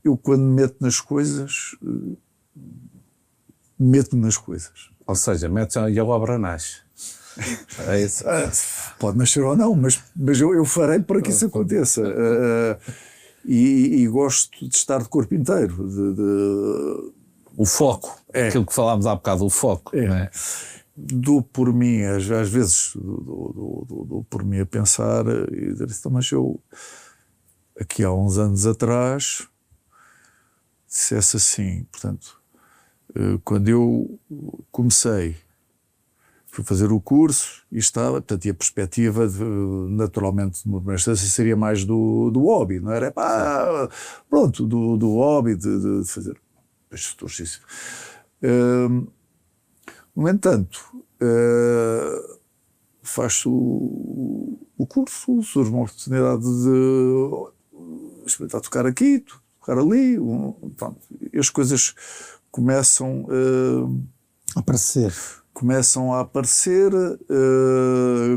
eu, quando me meto nas coisas, meto-me nas coisas. Ou seja, metes e a obra nasce. É isso. Pode nascer ou não, mas eu farei para que isso aconteça. E gosto de estar de corpo inteiro. O foco. Aquilo que falámos há bocado, o foco. Não é? Dou por mim, às vezes dou por mim a pensar e dizer assim, mas eu aqui há uns anos atrás dissesse assim, portanto, quando eu comecei, fui fazer o curso e estava, portanto, e a perspectiva naturalmente numa primeira instância seria mais do hobby, não era? Pronto, do hobby de fazer exercício. No entanto, faço o curso, surge uma oportunidade de experimentar tocar aqui, tocar ali, pronto, e as coisas começam a aparecer,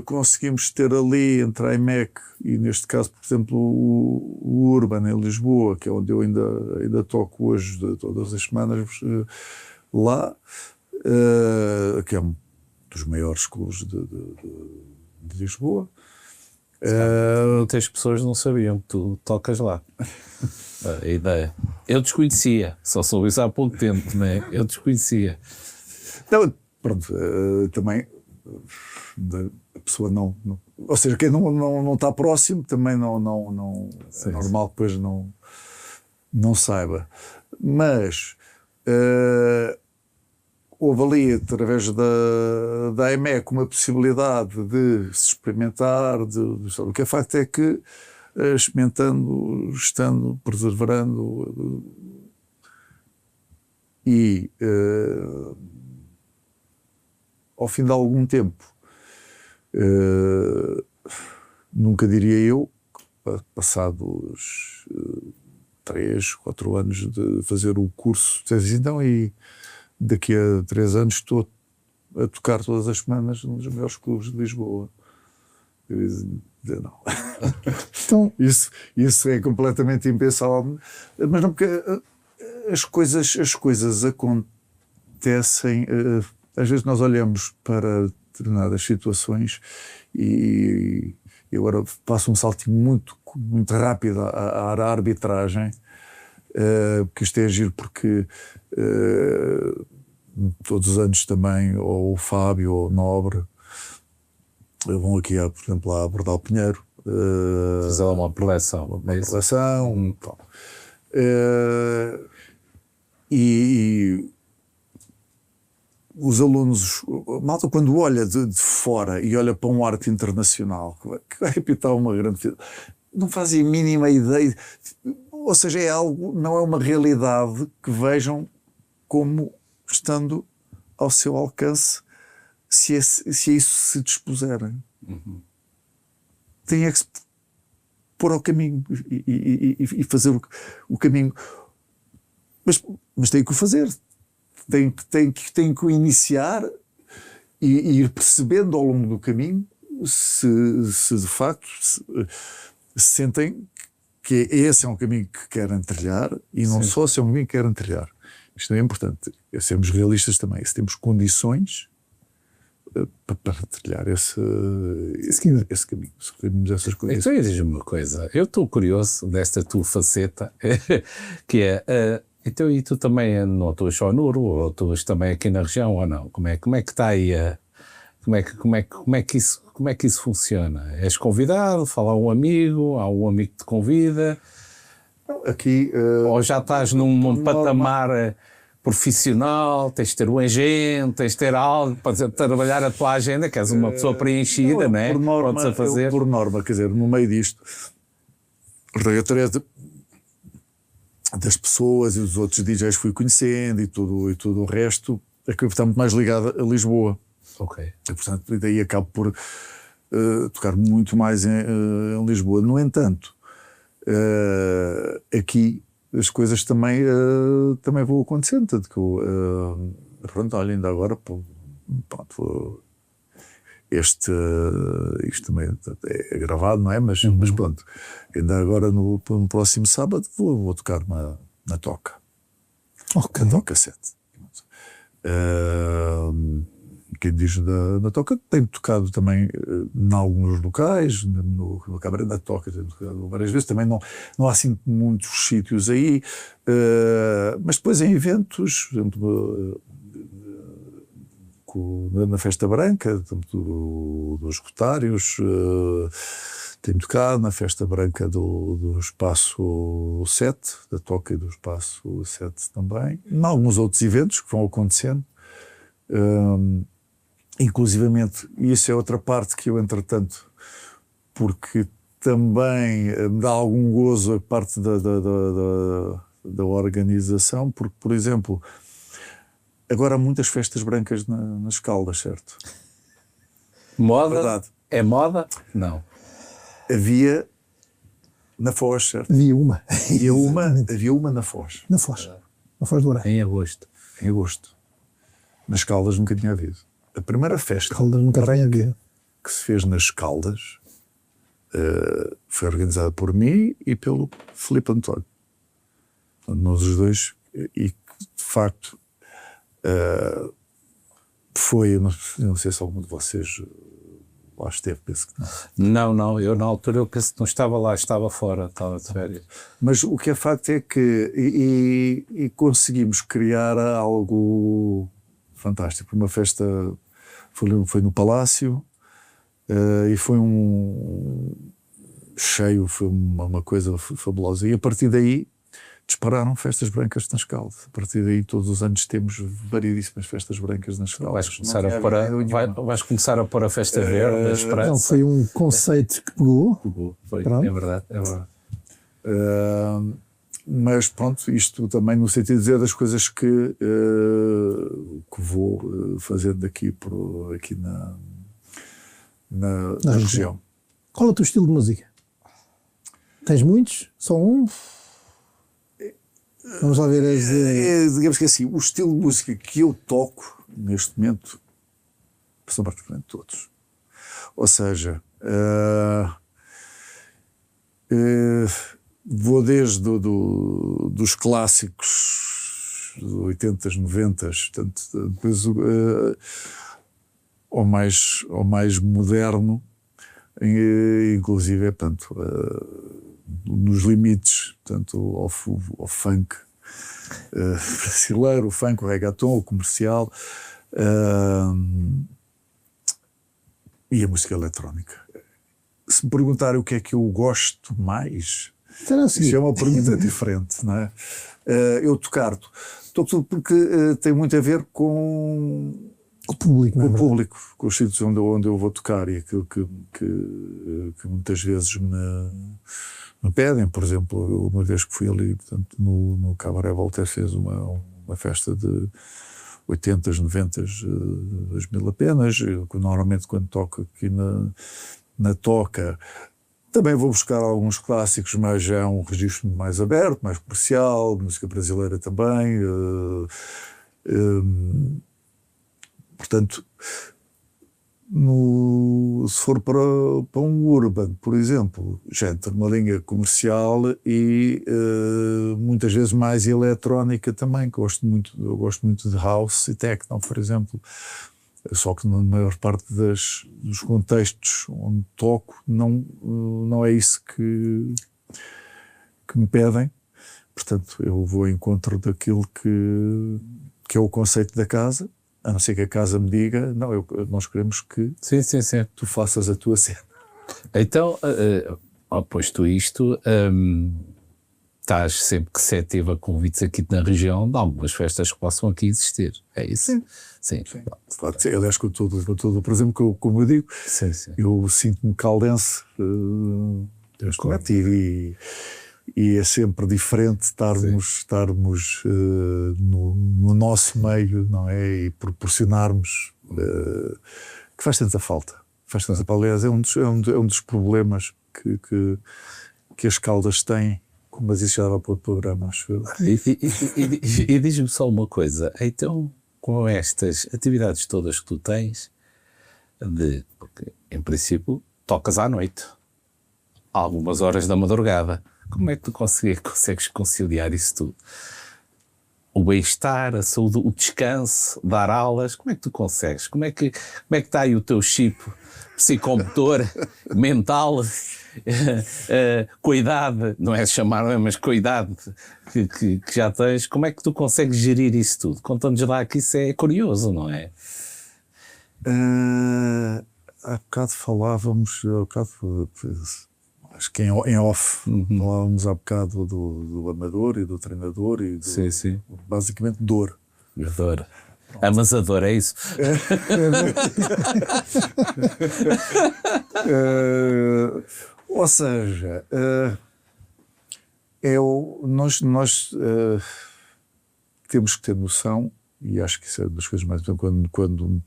conseguimos ter ali entre a IMEC e, neste caso, por exemplo, o Urban em Lisboa, que é onde eu ainda toco hoje, todas as semanas, lá, que é um dos maiores clubes de Lisboa. Muitas pessoas não sabiam que tu tocas lá. A ideia. Eu desconhecia, só soube isso há pouco tempo, não é? Eu desconhecia. Não, pronto, também a pessoa não, ou seja, quem não está próximo também não é normal que depois não saiba. Mas houve ali, através da EMEC, uma possibilidade de se experimentar. O que é facto é que, experimentando, estando, perseverando e, ao fim de algum tempo, nunca diria eu, passados 3, 4 anos de fazer o curso, então, e daqui a 3 anos estou a tocar todas as semanas nos melhores clubes de Lisboa. Eu disse, não. Então, isso é completamente impensável. Mas não, porque as coisas acontecem. Às vezes nós olhamos para determinadas situações e agora passo um saltinho muito, muito rápido à arbitragem, porque isto é giro, porque todos os anos também, ou o Fábio ou o Nobre vão aqui, por exemplo, a abordar o Pinheiro. Fazer lá uma preleção. Uma preleção. E os alunos, a malta, quando olha de fora e olha para um arte internacional que vai apitar uma grande, não fazem a mínima ideia, ou seja, é algo, não é uma realidade que vejam como estando ao seu alcance, se a isso se dispuserem. Tem é que se pôr ao caminho e fazer o caminho, mas tem que o fazer. Tem que o iniciar e ir percebendo ao longo do caminho se de facto se sentem que esse é um caminho que querem trilhar, e não só se é um caminho que querem trilhar. Isto é importante. Sermos realistas também. Se temos condições para trilhar esse caminho, se temos essas condições. Então, diz-me uma coisa. Eu estou curioso desta tua faceta, que é... Então, e tu também não atuas só no Uru, ou atuas também aqui na região, ou não? Como é que está aí como é que isso funciona? És convidado, fala a um amigo, há um amigo que te convida? Aqui, ou já estás num patamar profissional, tens de ter um agente, tens de ter algo para trabalhar a tua agenda, que és uma pessoa preenchida, não é? Por norma, quer dizer, no meio disto, através das pessoas e dos outros DJs que fui conhecendo e tudo o resto, é que eu está muito mais ligado a Lisboa. Ok. E, portanto, daí acabo por tocar muito mais em Lisboa. No entanto, aqui as coisas também vão acontecendo. Tanto que pronto, olha, ainda agora, pronto, isto também é gravado, não é? Mas pronto, ainda agora no próximo sábado vou tocar na Toca. Ok. Na Toca 7. Quem diz na Toca, tenho tocado também em alguns locais, no Cabaré da Toca, tenho tocado várias vezes, também não há assim muitos sítios aí, mas depois em eventos, por exemplo, na Festa Branca, dos Rotários, tenho tocado na Festa Branca do Espaço 7, da Toca e do Espaço 7 também, em alguns outros eventos que vão acontecendo. Inclusivamente, e isso é outra parte que eu, entretanto, porque também me dá algum gozo a parte da organização, porque, por exemplo, agora há muitas festas brancas nas Caldas, certo? Moda? Verdade. É moda? Não. Havia na Foz, certo? Havia uma. Havia uma na Foz. Na Foz. Na Foz do Arém. Em agosto. Em agosto. Nas Caldas nunca tinha havido. A primeira festa Caldas nunca tinha havido. que se fez nas Caldas foi organizada por mim e pelo Filipe António. Nós os dois, e de facto foi, não sei se algum de vocês lá esteve, penso que não. Não, eu na altura eu penso que não estava lá, estava fora, estava de férias. Mas o que é facto é que e conseguimos criar algo fantástico. Uma festa foi no Palácio e foi cheio, foi uma coisa fabulosa. E a partir daí dispararam festas brancas na Escalde. A partir daí, todos os anos temos variedíssimas festas brancas na Escalde. Vais começar a pôr a festa verde, a esperança. Não, foi um conceito que pegou. Foi, Pronto. é verdade, é verdade. Mas pronto, isto também no sentido de dizer das coisas que vou fazendo aqui na região. Qual é o teu estilo de música? Tens muitos? Só um? Vamos lá ver as... digamos que assim, o estilo de música que eu toco neste momento são praticamente todos. Ou seja, vou desde dos clássicos dos 80s, 90s, portanto, depois ao mais moderno, inclusive, portanto, nos limites, portanto, ao funk brasileiro, o funk, o reggaeton, o comercial e a música eletrónica. Se me perguntarem o que é que eu gosto mais, isso é uma pergunta diferente, não é? Eu toco tudo porque tem muito a ver com o público, com o público, com os sítios onde eu vou tocar e aquilo que muitas vezes me pedem. Por exemplo, uma vez que fui ali, portanto, no Cabaré Voltaire, fez uma festa de 80s, 90s, 2000 apenas. Eu, normalmente quando toco aqui na Toca, também vou buscar alguns clássicos, mas já é um registro mais aberto, mais comercial, música brasileira também. Portanto, se for para um urban, por exemplo, já entra numa linha comercial e muitas vezes mais eletrónica também, que eu gosto muito de house e techno, por exemplo. Só que na maior parte dos contextos onde toco não é isso que me pedem. Portanto, eu vou ao encontro daquilo que é o conceito da casa, a não ser que a casa me diga, não, nós queremos que sim. tu faças a tua cena. Então, posto isto, estás sempre que receptivo a convites aqui na região de algumas festas que possam aqui existir, é isso? Sim. Aliás, com todo, por exemplo, como eu digo, eu sinto-me caldense, e é sempre diferente estarmos no nosso meio, não é? E proporcionarmos que faz tanta falta. Aliás, é um dos problemas que as Caldas têm, mas isso já dava para outro programa, acho eu. E diz-me só uma coisa, então, com estas atividades todas que tu tens, porque em princípio tocas à noite, algumas horas da madrugada, como é que tu consegues conciliar isso tudo? O bem-estar, a saúde, o descanso, dar aulas, como é que tu consegues? Como é que está aí o teu chip psicomotor, mental, com a idade, não é chamar, mas com a idade que já tens, como é que tu consegues gerir isso tudo? Conta-nos lá que isso é curioso, não é? Há bocado falávamos, acho que em off, falávamos há bocado do amador e do treinador e basicamente dor. Dor. Amas a dor, é isso? Ou seja, nós temos que ter noção, e acho que isso é das coisas mais importantes quando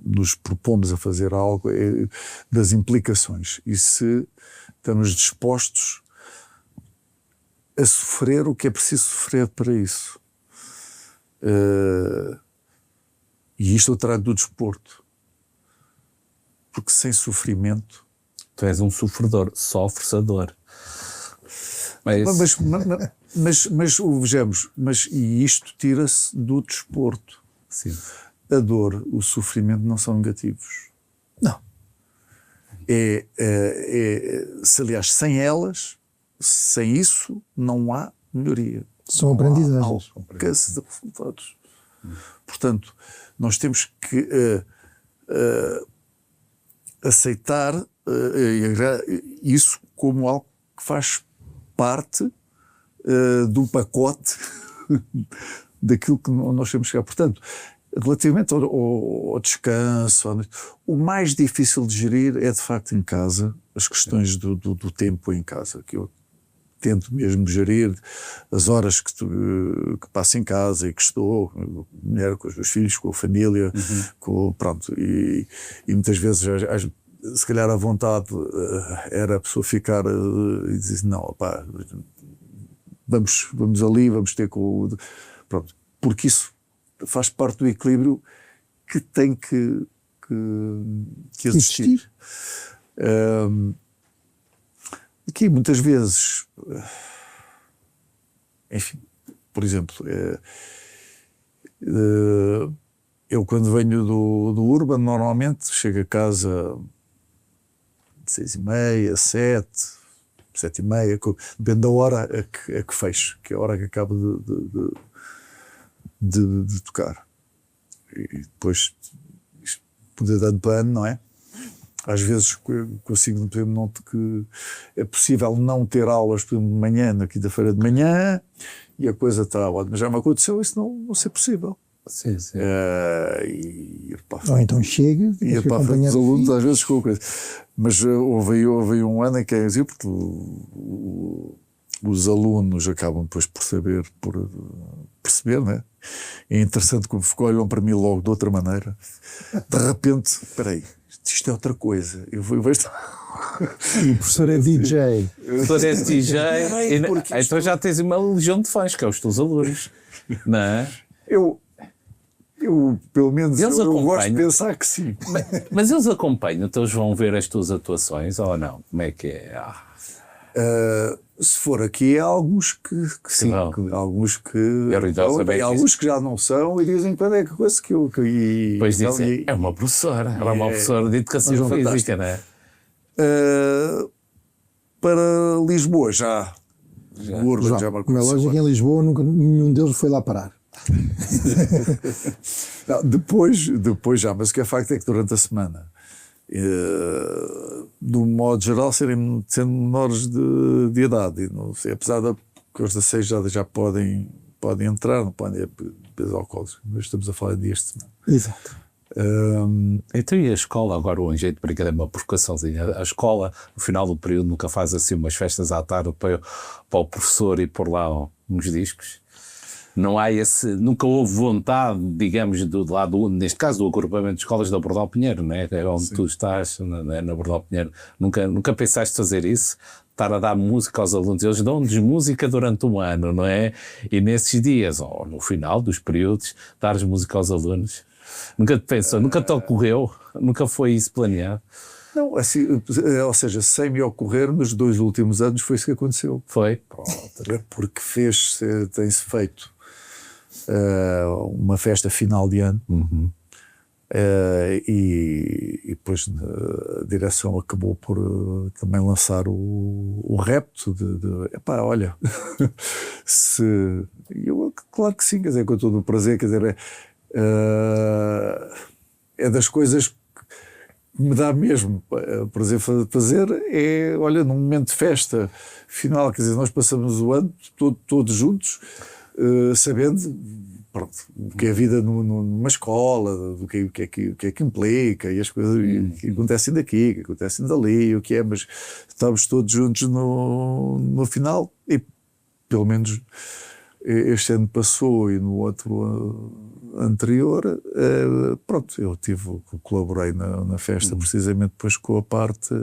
nos propomos a fazer algo, das implicações. E se estamos dispostos a sofrer o que é preciso sofrer para isso. E isto eu trago do desporto. Porque sem sofrimento... Tu és um sofredor, sofres a dor. Mas vejamos, e isto tira-se do desporto. Sim. A dor, o sofrimento não são negativos. Não. Aliás, sem isso, não há melhoria. São aprendizagens. Há alcance de resultados. Portanto, nós temos que aceitar isso como algo que faz parte do pacote daquilo que nós temos que chegar. Portanto, relativamente ao descanso, o mais difícil de gerir é de facto em casa, as questões do tempo em casa, que eu tento mesmo gerir as horas que passo em casa e que estou com a mulher, com os meus filhos, com a família, pronto, e muitas vezes se calhar a vontade era a pessoa ficar e dizer não, pá, vamos ali, vamos ter com... Pronto, porque isso faz parte do equilíbrio que tem que existir. Aqui muitas vezes, enfim, por exemplo, eu quando venho do Urban normalmente chego a casa 6h30, 7h30, depende da hora a que fecho, que é a hora que acabo de tocar. E depois poder dar de pano, não é? Às vezes consigo, por exemplo, que é possível não ter aulas, por exemplo, de manhã, na quinta-feira de manhã, e a coisa está ótima. Mas já me aconteceu isso não ser possível. Sim, sim. Ou então chega e ir para a frente dos alunos, às vezes com coisa. Mas houve um ano em que é assim, porque os alunos acabam depois por perceber, né? É interessante como olham para mim logo de outra maneira. De repente, espera aí, isto é outra coisa. Eu vejo... O professor é DJ. O professor é DJ, então já tens uma legião de fãs, que é os teus alunos, não é? Eu pelo menos, eu gosto de pensar que sim. Mas eles acompanham, então eles vão ver as tuas atuações ou não? Como é que é? Se for aqui, há alguns que sim, alguns que alguns que já não são e dizem quando é que coisa que eu... Pois dizem, é uma professora, ela é uma professora de educação física, não é? Para Lisboa já. O Urban já marcou. Como é lógico, em Lisboa nenhum deles foi lá parar. Não, depois já, mas o que é facto é que durante a semana, de um modo geral, sendo menores de idade, e não sei, apesar de que os 16 já podem entrar, não podem beber alcoólicos, mas estamos a falar de dias de semana. Exato. Então e a escola, agora um jeito de brincadeira, uma provocaçãozinha, a escola no final do período nunca faz assim umas festas à tarde para o professor ir pôr lá uns discos? Não há nunca houve vontade, digamos, do lado, neste caso do agrupamento de escolas da Bordal Pinheiro, não é? É onde Sim. Tu estás, na Bordal Pinheiro. Nunca pensaste fazer isso? Estar a dar música aos alunos, eles dão-nos música durante um ano, não é? E nesses dias, ou no final dos períodos, dares música aos alunos. Nunca te pensou, nunca te ocorreu, nunca foi isso planeado? Não, assim, ou seja, sem me ocorrer, nos 2 últimos anos foi isso que aconteceu. Foi? Pronto, porque tem-se feito uma festa final de ano. E depois a direção acabou por também lançar o repto epá, olha, claro que sim, quer dizer, com todo o prazer, quer dizer, é das coisas que me dá mesmo prazer fazer, olha, num momento de festa final, quer dizer, nós passamos o ano todos juntos, sabendo, pronto, o que é a vida numa escola, o que é que implica, e as coisas que acontecem daqui, que acontecem dali, o que é, mas estamos todos juntos no final, e pelo menos este ano passou e no outro anterior, pronto, eu colaborei na festa precisamente depois com a parte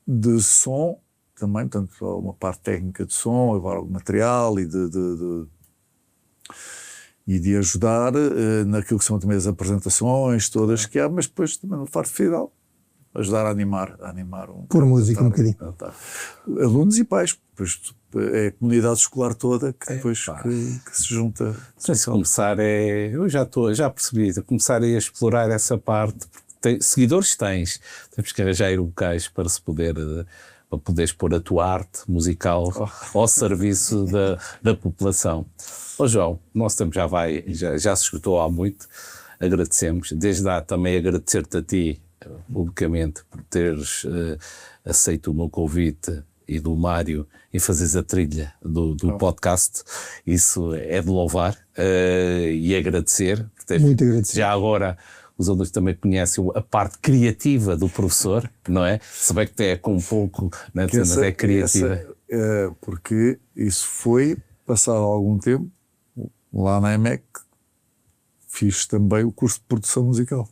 de som também, portanto uma parte técnica de som, agora o material e de ajudar naquilo que são também as apresentações todas que há, mas depois também no parte final ajudar a animar por música um bocadinho. Alunos e pais, depois é a comunidade escolar toda que depois que se junta. Se começar eu já percebi, começar a explorar essa parte, porque seguidores temos que arranjar locais para poderes pôr a tua arte musical ao serviço da população. João, o nosso tempo já se esgotou há muito, agradecemos, desde já também agradecer-te a ti publicamente por teres aceito o meu convite e do Mário em fazeres a trilha do podcast. Isso é de louvar e agradecer. Muito agradecer. Já agora os alunos também conhecem a parte criativa do professor, não é? Se bem que é com um pouco, né, mas é criativa. Porque isso foi, passado algum tempo, lá na EMEC, fiz também o curso de produção musical.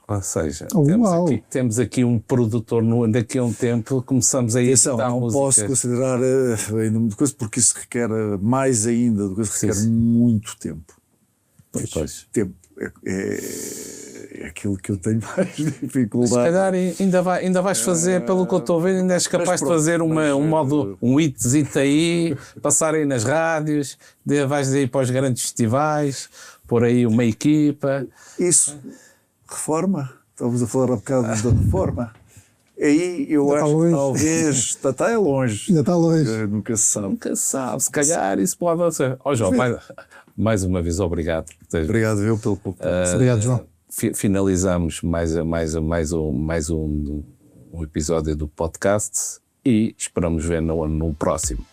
Ou seja, Uau. temos aqui um produtor, daqui a um tempo começamos a editar Não músicas. posso considerar ainda muita coisa, porque isso requer mais ainda, do que requer Sim. muito tempo. Pois. Tempo é aquilo que eu tenho mais Se dificuldade. calhar ainda vais fazer, pelo que eu estou a ver, ainda és capaz de fazer um hitzito aí, passar aí nas rádios, vais ir para os grandes festivais, pôr aí uma equipa. Isso, reforma, estávamos a falar há bocado da reforma. Aí eu Ainda acho está que longe. talvez, está longe. Ainda está longe. Nunca se sabe. Nunca se sabe, se calhar isso pode ser. João, mais uma vez obrigado. Obrigado eu pelo pouco. Obrigado, João. Finalizamos mais um episódio do podcast e esperamos ver no próximo.